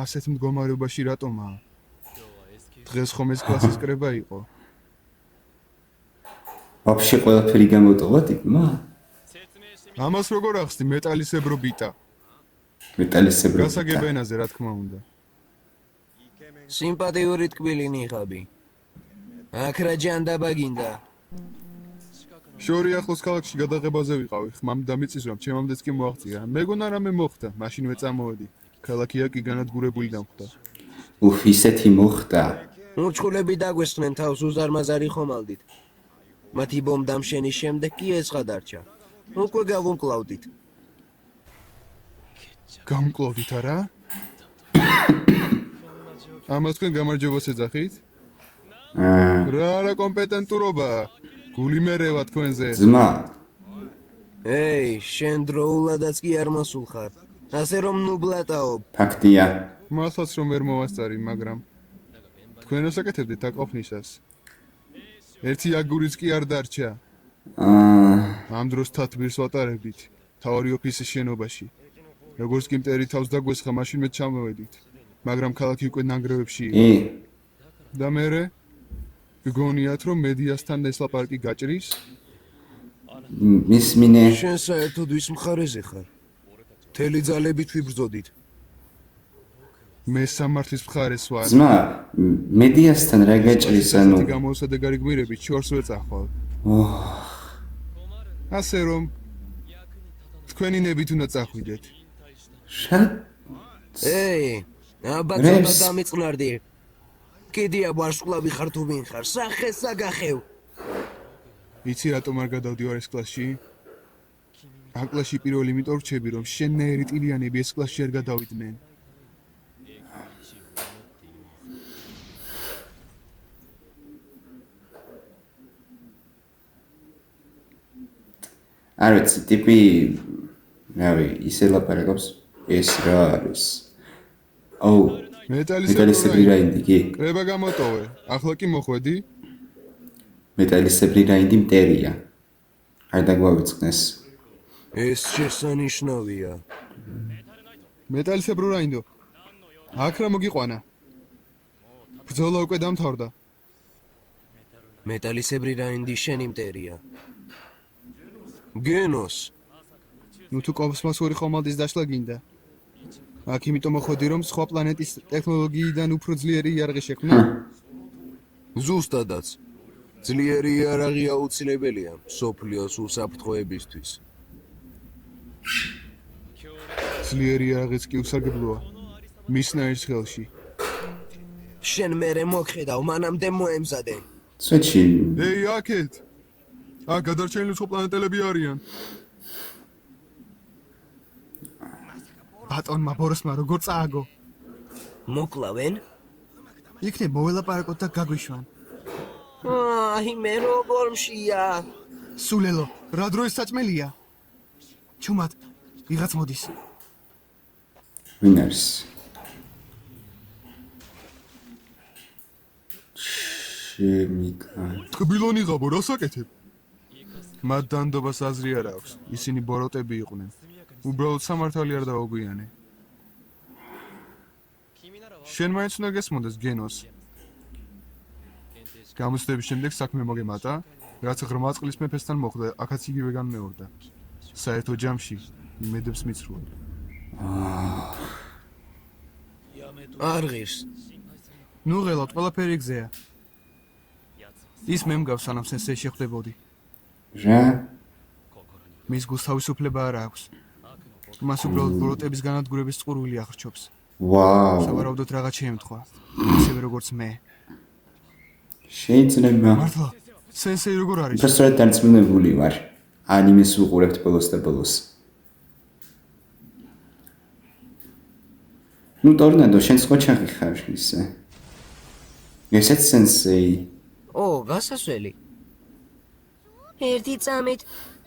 ასეთ მდგომარეობაში რატომაა? დღეს ხომ ეს კლასის კრება იყო? ვაფშე ყველაფერი გამოტოვა ტიპმა? ამას როგორ ახსნი მეტალისებრო ბიტა? მეტალისებრო. გასაგებ ენაზე რა თქმა უნდა. სიმპათიური ტკბილი ნიღაბი. აქ რა ჯანდაბა გინდა? შორი ახლოს ქალაქში გადაღებაზე ვიყავი, ხმამ დამიწის რომ ჩემამდეც კი მოაღწია. მეგონა რამე მოხდა, მაშინვე წამოვედი. ქალაქი აკი განადგურებული დამხვდა. უფ, ისეთი მოხდა. მურჩხულები დაგვესხნენ თავს უზარმაზარი ხომალდით. მათი ბომბდამშენის შემდეგ კი ეცხა დარჩა. უკვე გავუმკლავდით. გამკლოდით არა? ამას თქვენ გამარჯვებას ეძახით? რა რა კომპეტენტურობა? გული მერევა თქვენზე. ძმა, ეი, შენ დროულადაც კი არ მოსულ ხარ. ასე რომ ნუ ბლატაობ. ფაქტია. მართლაც რომ ვერ მოვასწარი, მაგრამ თქვენ ასაკეთებდით აკოფნისას. ერთი აგურიც კი არ დარჩა. ამ დროს თათბირს ვატარებდით, თავარი ოფისის შენობაში. როგორც კი მტერი თავს დაგვესხა, მაშინვე ჩამოვედით. მაგრამ ქალაქი უკვე ნანგრევებში იყო. და მერე გგონიათ რომ მედიასთან ესლაპარაკი გაჭრის? მისმინე. შენ საერთოდ ვის მხარეზე ხარ? მთელი ძალებით ვიბრძოდით. მე სამართლის მხარეს ვარ. ძმა, მედიასთან რა გაჭრის, ანუ გამოსადეგარი გმირებით შორს ვეწახვალ. ასე რომ თქვენი ნებით უნდა წახვიდეთ. შა ეი, აბაცობა დამიწყნარდი. კიდია ვარსკვლავი ხარ თუ ვინ ხარ? სახეს საგახევ. იცი რატომ არ გადავდი ვარ ეს კლასში? ამ კლასში პირველი იმიტომ რჩები რომ შენნაირი ტილიანები ეს კლასში არ გადავიდნენ. არ ვიცი, ტიპი რავი, ისე ლაპარაკობს, ეს რა არის? აუ, მეტალისებრი რაინდი კი? კრება გამოტოვე. ახლა კი მოხვედი? მეტალისებრი რაინდი მტერია. არ დაგვავიწყნეს. ეს შესანიშნავია. მეტალისებრო რაინდო. აქ რა მოგიყვანა? ბრძოლა უკვე დამთავრდა. მეტალისებრი რაინდი შენი მტერია. გენოს. ნუ თუ კოსმოსური ხომალდის დაშლა გინდა. აქ იმიტომ მოხვედი რომ სხვა პლანეტის ტექნოლოგიიდან უფრო ძლიერი იარაღი შექმნა. ზუსტადაც. ძლიერი იარაღი აუცილებელია სოფლიოს უსაფრთხოებისთვის. ძლიერი იარაღიც კი უსარგებლოა. მისნაირს ხელში. შენ მერე მოგხედავ, მანამდე მოემზადე. სვეჩი. ეი, აქეთ. აქ გადარჩენილი სხვა პლანეტელები არიან. ბატონმა ბოროსმა როგორ წააგო? მოკლავენ? იქნებ მოველაპარაკოთ და გაგვიშვან. აი, მე როგორ მშია. სულელო, რა დროის საჭმელია? ჩუმად, ვიღაც მოდის. ვინ არის? ტკბილონი ღაბო რას აკეთებ? მათ დანდობას აზრი არ აქვს. ისინი ბოროტები იყვნენ. უბრალოდ სამართალი არ დაუგვიანე. შენ მაინც უნდა გესმოდეს გენოს. გამოცდების შემდეგ საქმე მოგემატა, რაც ღრმა წყლის მეფესთან მოხდა, აქაც იგივე განმეორდა. საერთო ჯამში იმედებს მიცრუა. არ ღირს. ნუ ღელავთ, ყველაფერი გზეა. ის მე მგავს, სანამ სენსეი შეხვდებოდი. რა? მის გულს თავისუფლება არ აქვს. მას უბრალოდ ბოროტების განადგურების წყურვილი ახრჩობს. ვაუ. სავარაუდოდ რაღაც შეემთხვა. ისევე როგორც მე. შეიძლება. მართლა, სენსეი როგორ არის? უბრალოდ დარწმუნებული ვარ. ანიმეს უყურებთ ბოლოს და ბოლოს. ნუ ტორნადო, შენ სკოჩახი ხარ ისე. ესეც სენსეი. გასასვლელი. ერთი წამით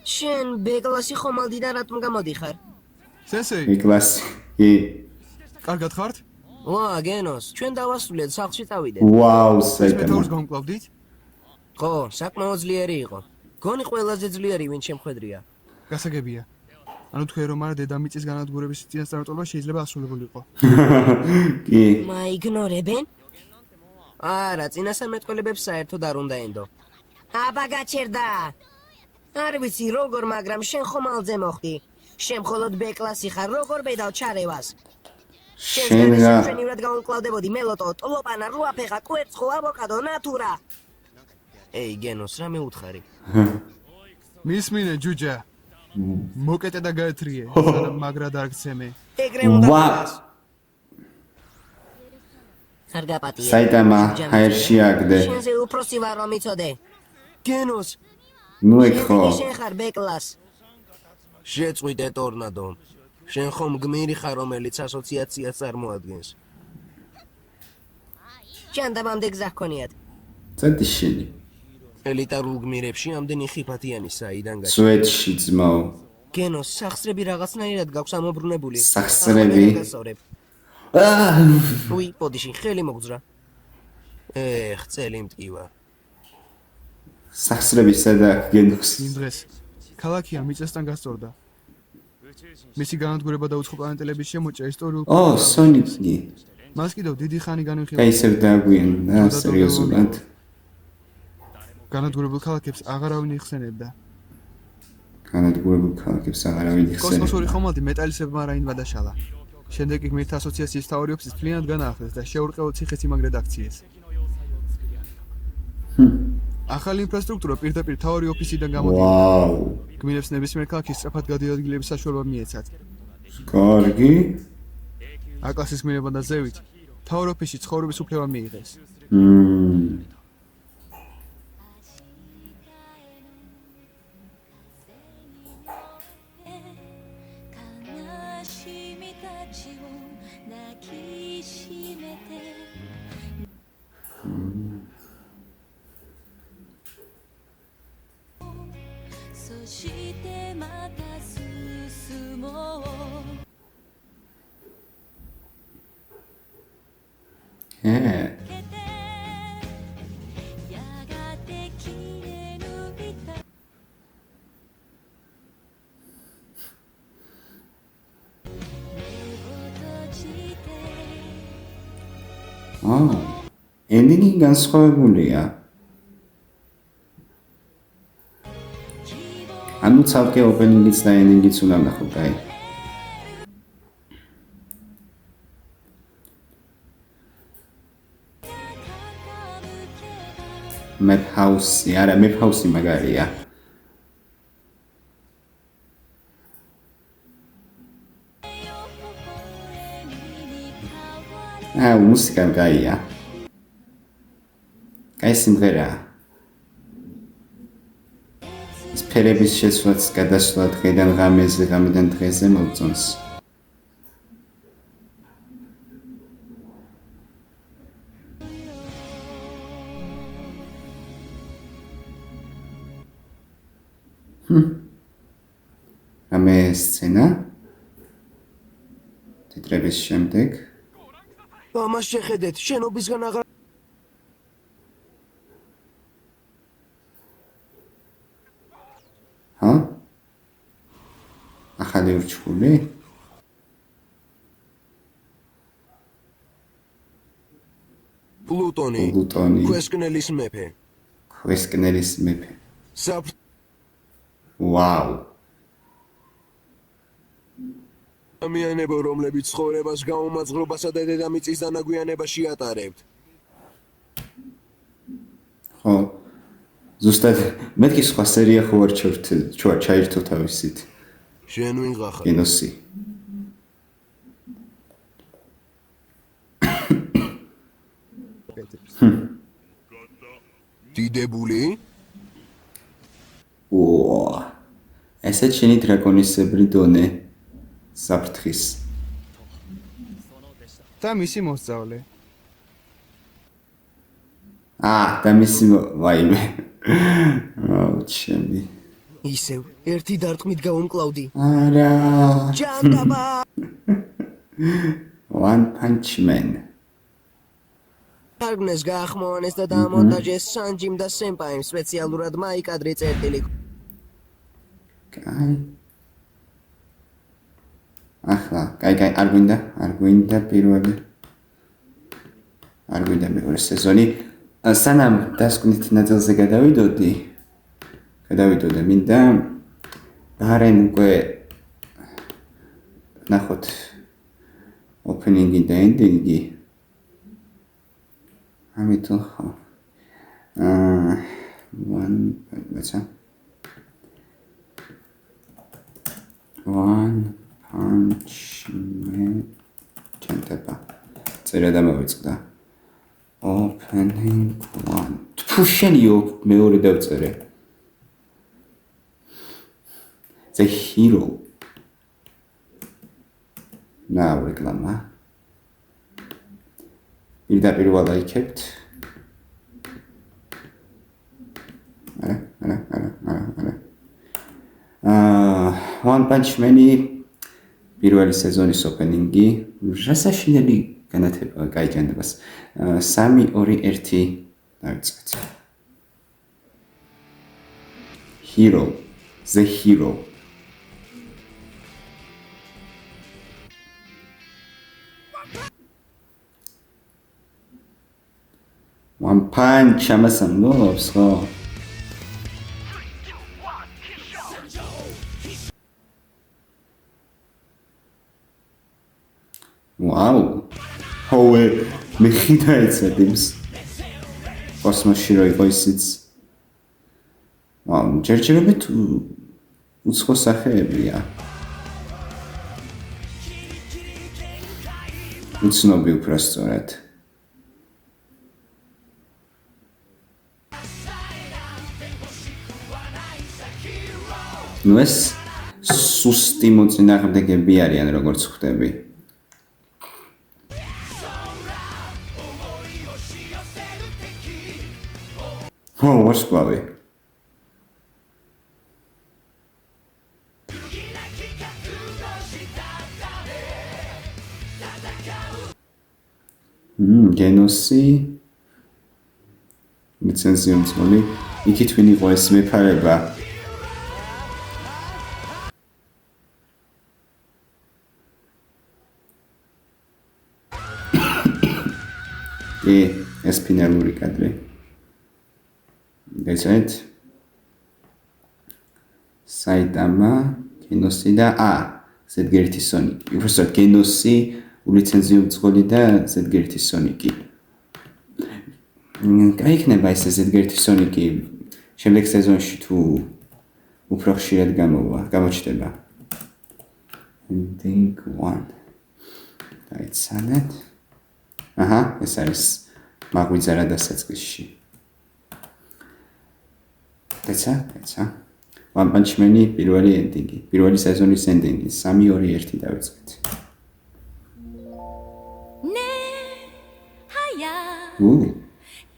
შენ ბეკლასი ხომალდიდან რატომ გამოდიხარ? სენსეი, ეკლასი. კარგად ხართ? გენოს, ჩვენ დავასრულეთ, სახლში წავიდეთ. ვაუ, მეთაურს საიტანა. გამკლავდით? ხო, საკმაოდ ძლიერი იყო. გონი ყველაზე ძლიერი ვინ შემხედრია. გასაგებია. ანუ თქვენ რომ არა დედამიწის განადგურების წინასწარმეტყველება შეიძლება ასრულებულიყო. კი. მაიგნორებენ? არა, წინასწარმეტყველებებს საერთოდ არ უნდა ენდო. აბა გაჩერდა. არ ვიცი როგორ, მაგრამ შენ ხომალდზე მოხდი. შენ მხოლოდ ბეკლასი ხარ, როგორ ბედავ ჩარევას. შენ რა? შენივრად გაუნკლავდებოდი მელოტო, ტლოპანა, რუაფეხა, კვერცხო, ავოკადო, ნატურა. ეი, გენოს, რა მეუთხარი? მისმინე ჯუჯა. მოკეტე და გაეთრიე, სანამ მაგრა დარგცემე. ეგრე უნდა ვა. გას. არ გაპატიე. საიტამა ჰაერში აგდე. შენზე უფროსი ვარ რომ იცოდე. გენოს, ნუ ეხო. შენ ხარ ბეკლას. შეწყვიტე ტორნადო. შენ ხომ გმირი ხარ, რომელიც ასოციაციას წარმოადგენს. ჯანდაბამდე გზა ჰქონიათ. წადი შენი. ელიტარულ გმირებში ამდენი ხიფათიანი საიდან გაჩ. სვეტში ძმაო. გენოს, სახსრები რაღაცნაირად გაქვს ამობრუნებული. სახსრები? უი, პოდიში, ხელი მოგძრა. წელი მტკივა. სახსრები სადა გენოს. იმ დღეს ქალაქია მიწასთან გასწორდა. მისი განადგურება და უცხო პლანეტელების შემოჭრა ისტორიულ სონიკი. მას კიდევ დიდი ხანი კაი განვიხილავდა. ისევ დააგვიანდა სერიოზულად. განადგურებულ ქალაქებს აღარავინ იხსენებდა. განადგურებულ ქალაქებს აღარავინ კოსმოსური იხსენებდა. ხომალდი მეტალისებმა რაინმა დაშალა. შემდეგ იქ მერთა ასოციაციის მთავარი ოფისი მთლიანად განაახლეს და შეურყევა ციხესიმაგ რედაქციას. ახალი ინფრასტრუქტურა პირდაპირ მთავარი ოფისიდან გამოდიოდა. ვაუ. გმირებს ნებისმიერ ქალაქში სწრაფად გადაადგილების საშუალება მიეცათ. კარგი. აკლასის გმირებმა და ზევით მთავარ ოფისში ცხოვრების უფლება მიიღეს. ენდინგი განსხვავებულია. ანუ ცალკე ოპენინგიც და ენდინგიც უნდა ნახო, კაი. Map house, არა, map house მაგარია. მუსიკა კაია. კაი სიმღერა. სფერების შეცვლაც გადასვლა დღიდან ღამეზე, ღამიდან დღეზე მოგწონს. რამე სცენა? ტიტრების შემდეგ. ამას შეხედეთ, შენობისგან აღარ ახალი ურჩხული? პლუტონი. პლუტონი. ქვესკნელის მეფე. ქვესკნელის მეფე. ვაუ. ადამიანებო, რომლებიც ცხოვრებას გაუმაძღრობასა და დედამიწის დანაგვიანებაში ატარებთ. ხო. ზუსტად მეთქი სხვა სერია ხო არ ჩაირთო თავისით. შენ ვიღა ხარ? კინოსი. დიდებული? ოა. ესეც შენი დრაკონისებრი დონე. საფრთხის. და მისი მოსწავლე. და მისი ვაიმე. ჩემი. ისევ ერთი დარტყმით გავუმკლავდი. არა. ჯანდაბა. One Punch Man. აგნეს გაახმოვანეს და დაამონტაჟეს სანჯიმ და სემპაიმ სპეციალურად მაიკადრი წერტილი. კაი. ახლა, კაი, არ გვინდა პირველი. არ გვინდა მეორე სეზონი. სანამ დასკვნით ნაწილზე გადავიდოდე, მინდა ბარემ უკვე ნახოთ opening-ი და ending-ი. ამიტომ ხო. One Punch Man. ჯანტება. წერა დამოვიწყდა. Opening 1. თუ შენიო მეორე დავწერე. The Hero. რეკლამა. პირდაპირ ვალაიქებთ. One Punch Man-ი პირველი სეზონის opening-ი. რასაშინელი განათება გაიჯანდებას. 3 2 1 დავიწყეთ. Hero. The Hero. One Punch ამასან მოობს ხო? ვაუ. ჰოე, მე ხიდა ეცადებს. კოსმოსში რო იყო ისიც. ვაუ, ჯერჯერობით უცხო სახეებია. უცნობი უბრალოდ. ნუ ეს სუსტი მოწინააღმდეგეები არიან როგორც ხვდები. ვარსკვლავი. გენოსი. ლიცენზია მძღოლი. იქით ვინ იყო ეს მეფარება? ეს ფინალური კადრი. გეცეთ? საიტამა, გენოსი და ზედგერთი სონიკი. უბრალოდ გენოსი, ულიცენზიო მძღოლი და ზედგერთი სონიკი. გაიქნება ეს ზედგერთი სონიკი შემდეგ სეზონში თუ უფრო ხშირად გამოჩნდება. Ending 1. დაიცანეთ. ეს არის მაგვიძარა დასაწყისში. ეცა. One Punch Man-ი პირველი ენდინგი. პირველი სეზონის ენდინგი. 3 2 1 დავიწყეთ. 네 하야 우.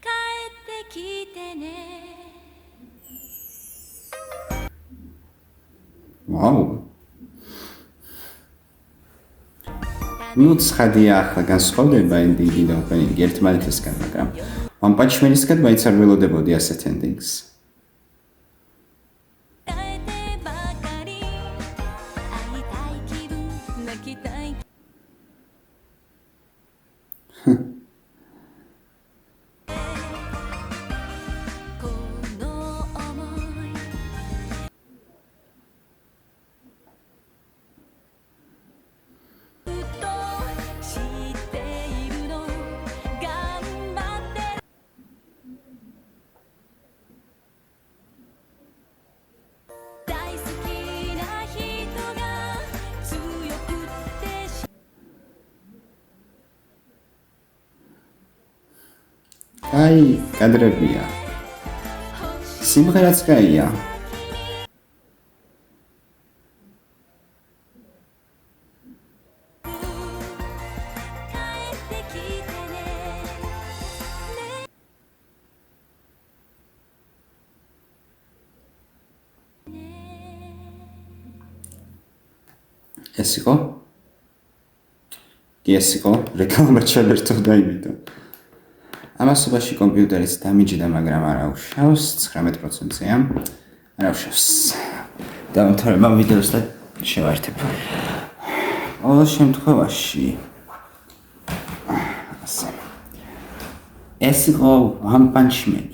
帰ってきてね 와우. ნუ ცხადია ახლა განსხვავდება ენდინგი და ოპენინგი ერთმანეთისგან, მაგრამ One Punch Man-ისგან მაინც არ ველოდებოდი ასეთ ენდინგს. აი, კადრებია. სიმღერაც კაია. ეს იყო? კი ეს იყო, რეკლამა ჩაერთო და იმითო. ამასობაში კომპიუტერიც დამიჯდა, მაგრამ არ აუშავს, 19%-ია. არ აუშავს. დავამთავრებ ამ ვიდეოს და შევაერთებ. ყოველ შემთხვევაში ასე. ეს იყო One Punch Man.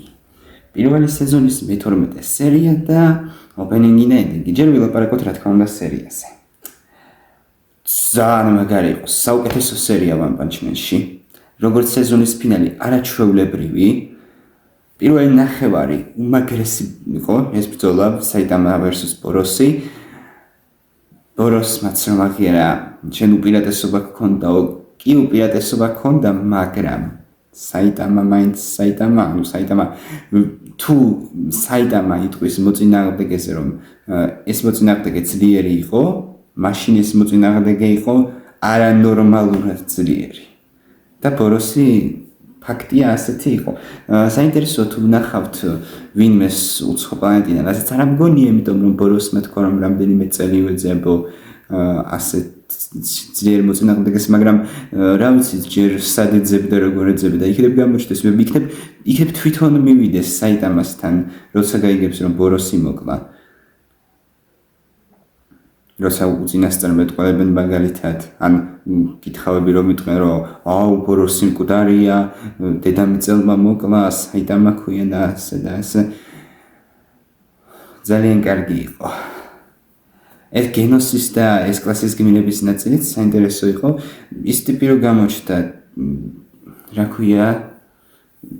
პირველი სეზონის მე-12 სერია და opening-ი და ending-ი. ჯერ ვილაპარაკოთ რა თქმა უნდა სერიაზე. ძალიან მაგარი იყო, საუკეთესო სერია One Punch Man-ში. როგორც სეზონის ფინალი არაჩვეულებრივი. პირველი ნახევარი უმაგრესი იყო, ეს ბრძოლა საიტამა versus ბოროსი. ბოროსმაც რომ აღიარა, შენ უპირატესობა გქონდა, კი უპირატესობა გქონდა, მაგრამ საიტამა თუ საიტამა იტყვის მოწინააღმდეგეზე რომ ეს მოწინააღმდეგე ძლიერი იყო, მაშინ ეს მოწინააღმდეგე იყო არანორმალურად ძლიერი. და ბოროსი ფაქტია ასეთი იყო. საინტერესოა თუ ნახავთ ვინმეს უცხო პლანეტიდან, რასაც არ მგონია, იმიტომ რომ ბოროსმა თქვა რომ რამდენიმე წელი უეძებო ასეთ ძლიერ მოწინააღმდეგეს, მაგრამ რა ვიცი, ჯერ სად ეძებდა, როგორ ეძებდა, იქნებ გამოჩნდეს, იქნებ თვითონ მივიდეს საიტამასთან, როცა გაიგებს რომ ბოროსი მოკლა. როცა უწინასწარ მეტყველებენ მაგალითად, ან კითხავები რომ იტყვენ რომ აუ ბოროსი მკვდარია, დედამიწელმა მოკლა, საიტამა ქვია და ასე და ასე. ძალიან კარგი იყო. ეს გენოსის და ეს კლასის გმირების ნაწილიც საინტერესო იყო. ის ტიპი რომ გამოჩნდა, რა ქვია,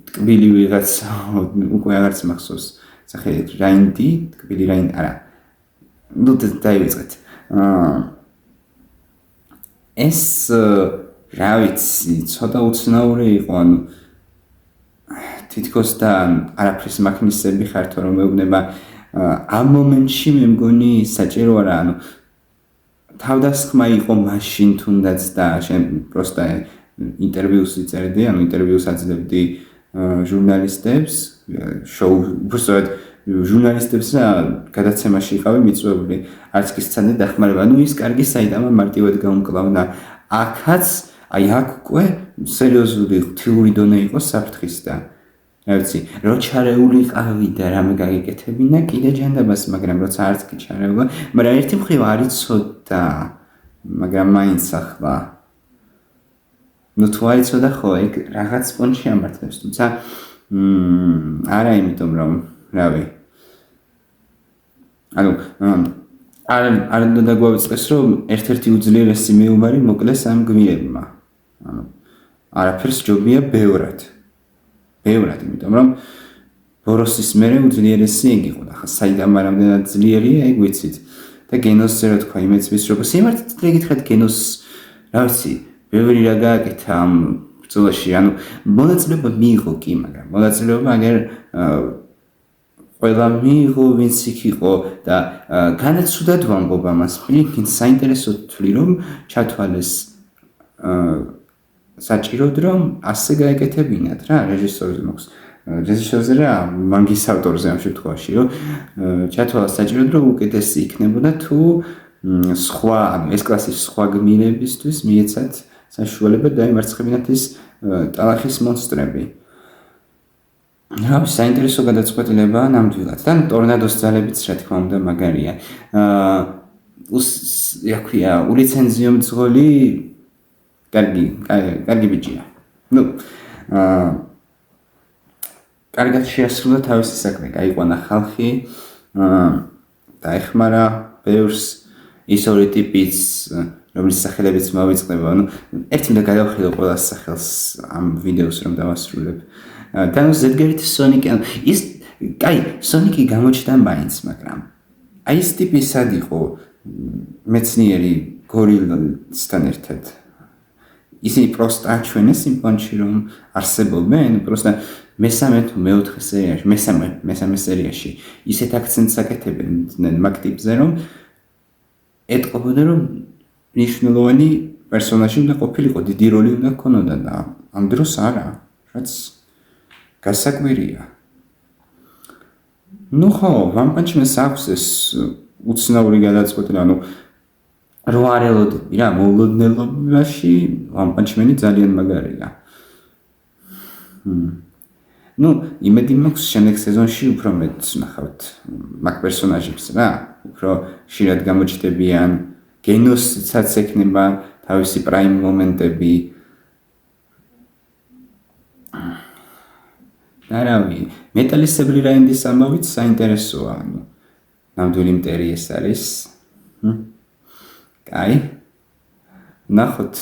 ტკბილი ვიღაცა, უკვე აღარც მახსოვს. სახელით რაინდი, ტკბილი რაინდი, არა. ნუ დაივიწყეთ. ეს რა ვიცი, ცოტა უცნაური იყო, ანუ თითქოს და არაფრის მაქმნისები ხართო რომ მეუბნება ამ მომენტში მე მგონი საჭირო არა, ანუ თავდასხმა იყო მაშინ თუნდაც და შენ პროსტა ინტერვიუს იწერდი, ანუ ინტერვიუს აძლევდი ჟურნალისტებს, შოუ უბრალოდ ჟურნალისტებს გადაცემაში იყავი მიწვეული, არც კი სცადე დახმარება. ნუ ის კარგი საიტამა მარტივად გაუმკლავდა. აქაც, აი აქ უკვე სერიოზული ღვთიური დონე იყო საფრთხის და რა ვიცი, რო ჩარეული ყავი და რამე გაგიკეთებინა, კიდე ჯანდაბას, მაგრამ როცა არც კი ჩარეულა, მაგრამ ერთი მხრივ არ იცოდა, მაგრამ მაინც ახლა. ნუ თუ არ იცოდა ხო, ეგ რაღაც პონჩი ამართლებს, თუმცა არა იმიტომ რომ რავი. ანუ არ უნდა დაგვავიწყდეს რომ ერთ-ერთი უძლიერესი მეომარი მოკლეს ამ გმირებმა. ანუ არაფერს ჯობია ბევრად. ბევრად, იმიტომ რომ ბოროსის მერე უძლიერესი ეგ იყო. ახლა საიტამა რამდენად ძლიერია, ეგ ვიცით. და გენოსზე რა თქვა, იმეც ვის როგორც იმართით გითხრათ გენოს, რა ვიცი, ბევრი რა გააკეთა ამ ბრძოლაში. ანუ მონაწილეობა მიიღო კი, მაგრამ მონაწილეობა აგერ ყველა მიიღო, ვინც იქ იყო და განაცუდად ვამბობ ამას. იქით საინტერესო თვლი რომ ჩათვალეს საჭიროდ რომ ასე გაეკეთებინათ რა რეჟისორზე მაქვს. რეჟისორზე რა მანგის ავტორზე ამ შემთხვევაში რომ ჩათვალეს საჭიროდ რომ უკეთესი იქნებოდა თუ სხვა, ანუ ეს კლასის სხვა გმირებისთვის მიეცათ საშუალება დაემარცხებინათ ეს ტალახის მონსტრები. რა საინტერესო გადაწყვეტილებაა ნამდვილად და ტორნადოს ძალებიც რა თქმა უნდა მაგარია. იაქვია ულიცენზიო მძღოლი კარგი ბიჭია. ნუ კარგად შეასრულა თავისი საქმე, გაიყვანა ხალხი, დაეხმარა ბევრს ის ორი ტიპიც, რომლის სახელებიც მოვიწყდება. ანუ ერთი უნდა გადავხედო ყველა სახელს ამ ვიდეოს რომ დავასრულებ. და ნუ ზედგერითი სონიკი, ის კაი, სონიკი გამოჩნდა მაინც, მაგრამ აი ეს ტიპი სად იყო მეცნიერი გორილასთან ერთად. ისინი პროსტა აჩვენეს იმ პონჩი რომ არსებობენ, პროსტა მესამე თუ მეოთხე სერიაში, მესამე სერიაში ისეთ აქცენტს აკეთებენ მაგ ტიპზე, რომ ეტყობოდა, რომ მნიშვნელოვანი პერსონაჟი უნდა ყოფილიყო, დიდი როლი უნდა ჰქონოდა და ამ დროს არა, რაც გასაკვირია. ნუ ხო, One Punch Man-ს აქვს ეს უცნაური გადაწყვეტილება, ანუ რო არ ელოდები რა, მოულოდნელობაში One Punch Man-ი ძალიან მაგარია. ნუ, იმედი მაქვს შემდეგ სეზონში უფრო მეტ ნახავთ მაგ პერსონაჟებს რა, უფრო ხშირად გამოჩნდებიან, გენოსაც ექნება თავისი პრაიმ მომენტები. არავი, მეტალისებრი რაინდის ამბავით საინტერესოა, ანუ ნამდვილი იმპერია ეს არის. კაი. ნახოთ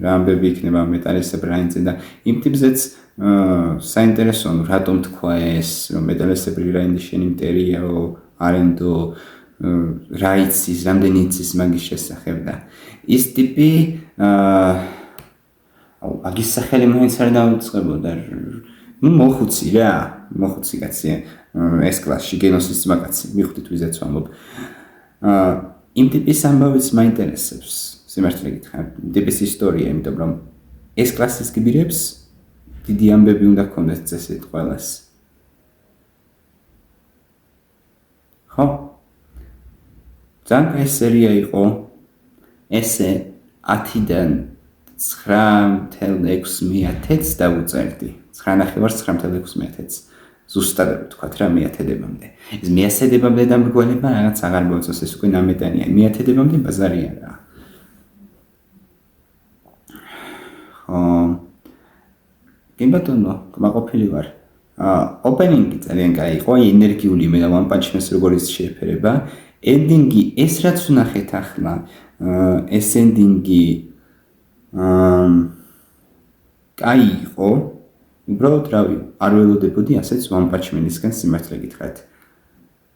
რა ამბები იქნება მეტალისებრი რაინდზე და იმ ტიპზეც საინტერესოა, რატომ თქვა ეს, რომ მეტალისებრი რაინდი შენ იმპერიაო, არენდო, რა იცის, რამდენი იცის მაგის შესახებ და ის ტიპი მაგის სახელი მაინც არ დავიწყებოდა. ნუ მოხუცი რა, მოხუცი კაცი, ეს კლასში გენოსის მაგაცი, მიხვდით ვიზეც ვამბობ. იმ ტიპის ამბავიც მაინტერესებს, სიმართლე გითხრა, ტიპის ისტორია, იმიტომ რომ ეს კლასის გიბირებს დიდი ამბები უნდა ჰქონდეს წესით ყველას. ხო? ძალიან კაი სერია იყო. ესე 10-დან 9.6/1000-ს დავუწერდი. 9.9/6/1000-ს. ზუსტად ვთქვათ რა 1000-დებამდე. ეს 100-დებამდე დამრგვალება რაღაც აღარ მოწონს, ეს უკვე ნამეტანია. 100-დებამდე ბაზარი არა. ხო. კი ბატონო, მაყოფილი ვარ. ოპენინგი ძალიან კაი იყო, ენერგიული მე და One Punch Man-ს როგორ ის შეეფერება. ენდინგი ეს რაც ვნახეთ ახლა, ეს ენდინგი კაი იყო. უბრალოდ რავი, არ ველოდებოდი ასეც One Punch Man-ისგან სიმართლე გითხრათ.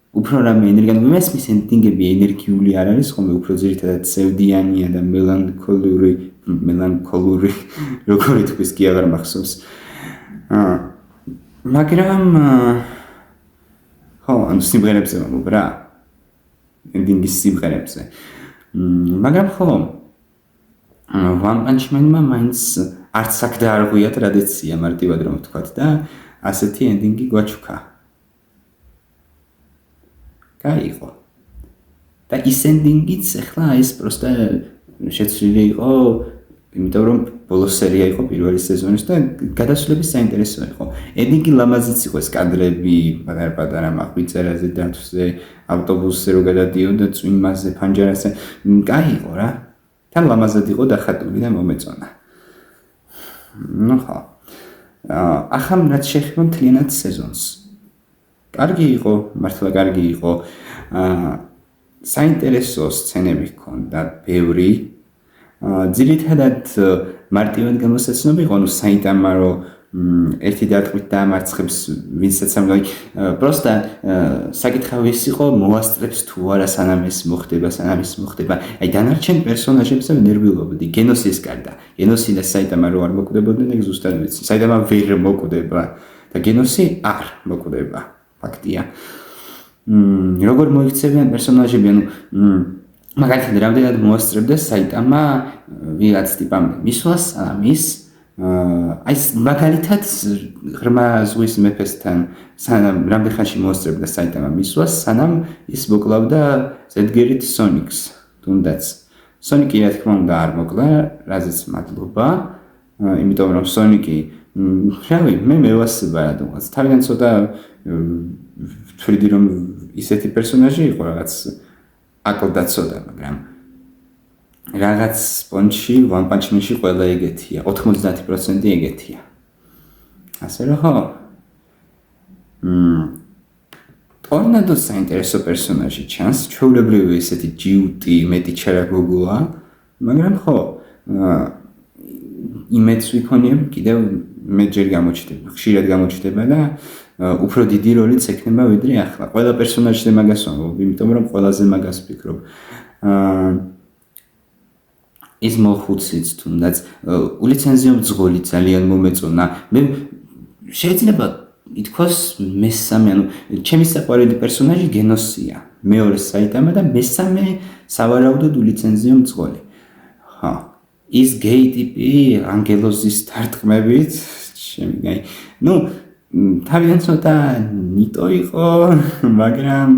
უფრო რამე ენერგია, მესმის ენდინგები ენერგიული არ არის, ხოლმე უფრო ძირითადად სევდიანია და მელანქოლური, როგორ ითქვის კი აღარ მახსოვს. მაგრამ ხო, ანუ სიმღერებზე ვამბობ რა. ენდინგის სიმღერებზე. მაგრამ ხო, One Punch Man-მა მაინც არც აქ დაარღვია ტრადიცია, მარტივად რომ ვთქვათ და ასეთი ენდინგი გვაჩუქა. კაი იყო. და ის ენდინგიც ახლა ის პროსტა შეცვლილი იყო, იმიტომ რომ ბოლო სერია იყო პირველი სეზონის და გადასვლების საინტერესო იყო. ენდინგი ლამაზიც იყო, ეს კადრები, პატარ-პატარა მახვიწერაზე, დათვზე, ავტობუსზე რო გადადიოდა, წვიმაზე, ფანჯარაზე. კაი იყო რა. თან ლამაზად იყო დახატული და მომეწონა. ნუ ხო. ახლა რაც შეეხება მთლიანად სეზონს. კარგი იყო, მართლა კარგი იყო. საინტერესო სცენები ჰქონდა ბევრი. ძირითადად მარტივად გამოსაცნობი იყო, ნუ საიტამა რო ერთი დარტყმით დაამარცხებს ვინცაც ამბავი. პროსტა საკითხავი ის იყო, მოასწრებს თუ არა სანამ ეს მოხდება. აი დანარჩენ პერსონაჟებზე ნერვიულობდი. გენოსის გარდა. გენოსი და საიტამა რო არ მოკვდებოდნენ, ეგ ზუსტად ვიცი. საიტამა ვერ მოკვდება და გენოსი არ მოკვდება. ფაქტია. როგორ მოიქცევიან პერსონაჟები, ანუ მაგალითად რამდენად მოასწრებდა საიტამა ვიღაც ტიპამ მისვლას, ამის აი მაგალითად ღრმა ზღვის მეფესთან სანამ რამდენ ხანში მოასწრებდა საიტამა მისვლას, სანამ ის მოკლავდა ზედგერით სონიკს, თუნდაც სონიკი რა თქმა უნდა არ მოკლა, რაზეც მადლობა, იმიტომ რომ სონიკი რავი, მე მევასება რადგანაც თავიდან ცოტა ვთვლიდი რომ ისეთი პერსონაჟი იყო რაღაც აკლდა ცოტა, მაგრამ რაღაც პონჩი, One Punch Man-ში ყველა ეგეთია, 90% ეგეთია. ასე რომ ხო. ტორნადო საინტერესო პერსონაჟი ჩანს, ჩვეულებრივი ესეთი ჯიუტი, მეტი ჩარაგოგოა, მაგრამ ხო, იმედს ვიქონიებ, კიდევ მეჯერ გამოჩნდება, ხშირად გამოჩნდება და უფრო დიდი როლიც ექნება ვიდრე ახლა. ყველა პერსონაჟზე მაგას ვამბობ, იმიტომ რომ ყველაზე მაგას ვფიქრობ. ის მოხუციც თუნდაც ულიცენზიო მძღოლი ძალიან მომეწონა. მე შეიძლება ითქვას მესამე, ანუ ჩემი საყვარელი პერსონაჟი გენოსია, მეორე საიტამა და მესამე სავარაუდოდ ულიცენზიო მძღოლი. ხა, ის გეი ტიპი ანგელოზის თარტყმებით, შემიგაი. ნუ თავიდან ცოტა ნიტო იყო, მაგრამ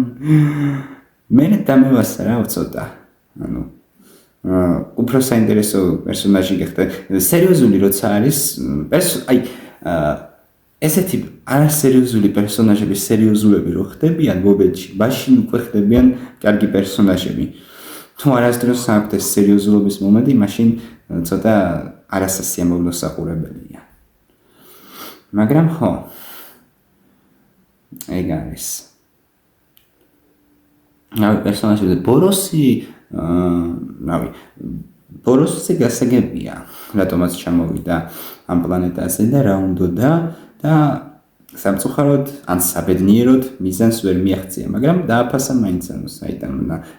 მე დამევასა რა ცოტა. ანუ უფრო საინტერესო პერსონაჟი გახდა. სერიოზული როცა არის, აი ესეთი არასერიოზული პერსონაჟები, სერიოზულები რო ხდებიან მობილში, მაშინ უკვე ხდებიან კარგი პერსონაჟები. თუ არასდროს აქვს ეს სერიოზულობის მომენტი, მაშინ ცოტა არასასიამოვნო საყურებელია. მაგრამ ხო. ეგ არის. ნავი პერსონაჟები ბოროსი, ბოროსი გასაგებია, რატომაც ჩამოვიდა ამ პლანეტაზე და რა უნდოდა და სამწუხაროდ ან საბედნიეროდ მიზანს ვერ მიაღწია, მაგრამ დააფასა მაინც ანუ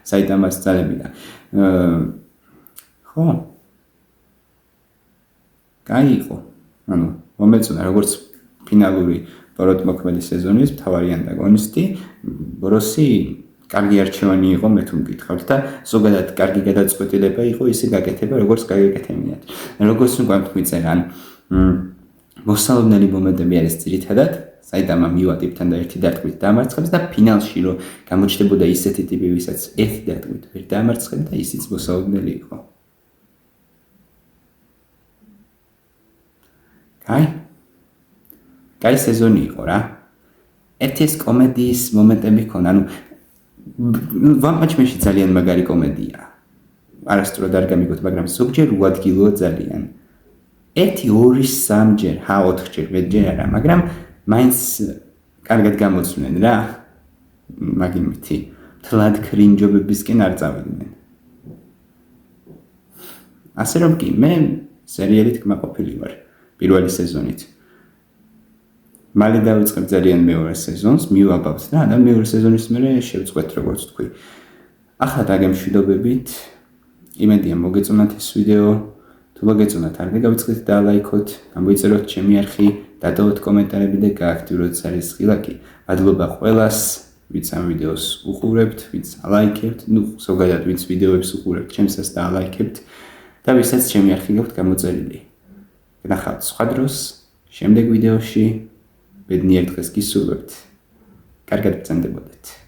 საიტამას ძალებიდან. ხო. კაი იყო. ანუ მომეწონა როგორც ფინალური პოროტმოქმედი სეზონის მთავარი ანტაგონისტი, ბოროსი კარგი არჩევანი იყო მე თუ მკითხავთ და ზოგადად კარგი გადაწყვეტილება იყო ისე გაკეთება, როგორც გაგეკეთებინათ. როგორც უკვე გვიწერან, მოსალოდნელი მომენტები არის ძირითადად საიტამა მივა ტიპთან და ერთი დარტყმით დამარცხებს და ფინალში რომ გამოჩნდებოდა ისეთი ტიპი, ვისაც ერთი დარტყმით ვერ დამარცხებდა და ისიც მოსალოდნელი იყო. კაი სეზონი იყო რა. ერთი ეს კომედიის მომენტები ქონა, ანუ One Punch Man-ში ძალიან მაგარი კომედია. არასდროს არ გამიგოთ, მაგრამ ზოგჯერ უადგილოა ძალიან. 1, 2, 3 ჯერ, 4 ჯერ, 5 ჯერ არა, მაგრამ მაინც კარგად გამოცვლენ რა. მაგიმითი თლად კრინჯობებისკენ არ წავიდნენ. ასე რომ კი მე სერიალით კმაყოფილი ვარ პირველი სეზონით. მალე დავიწყებ ძალიან მეორე სეზონს, მივაბავთ და მეორე სეზონის მერე შევწყვეთ როგორც თქვი. ახლა დაგემშვიდობებით. იმედია მოგეწონათ ეს ვიდეო. თუ მოგეწონათ, არ დაგავიწყდეთ და ლაიქოთ, გამოიწეროთ ჩემი არხი, დატოვოთ კომენტარები და გააქტიუროთ საერთო ლайკი. მადლობა ყველას, ვინც ამ ვიდეოს უყურებთ, ვინც ალაიქებთ, ნუ ზოგადად ვინც ვიდეოებს უყურებთ, ჩემსაც და ალაიქებთ და ვისაც ჩემი არხი გაქვთ გამოწერილი. გნახავთ სხვა დროს, შემდეგ ვიდეოში. ბედნიერ დღეს გისურვებთ. კარგად ბრძანდებოდეთ.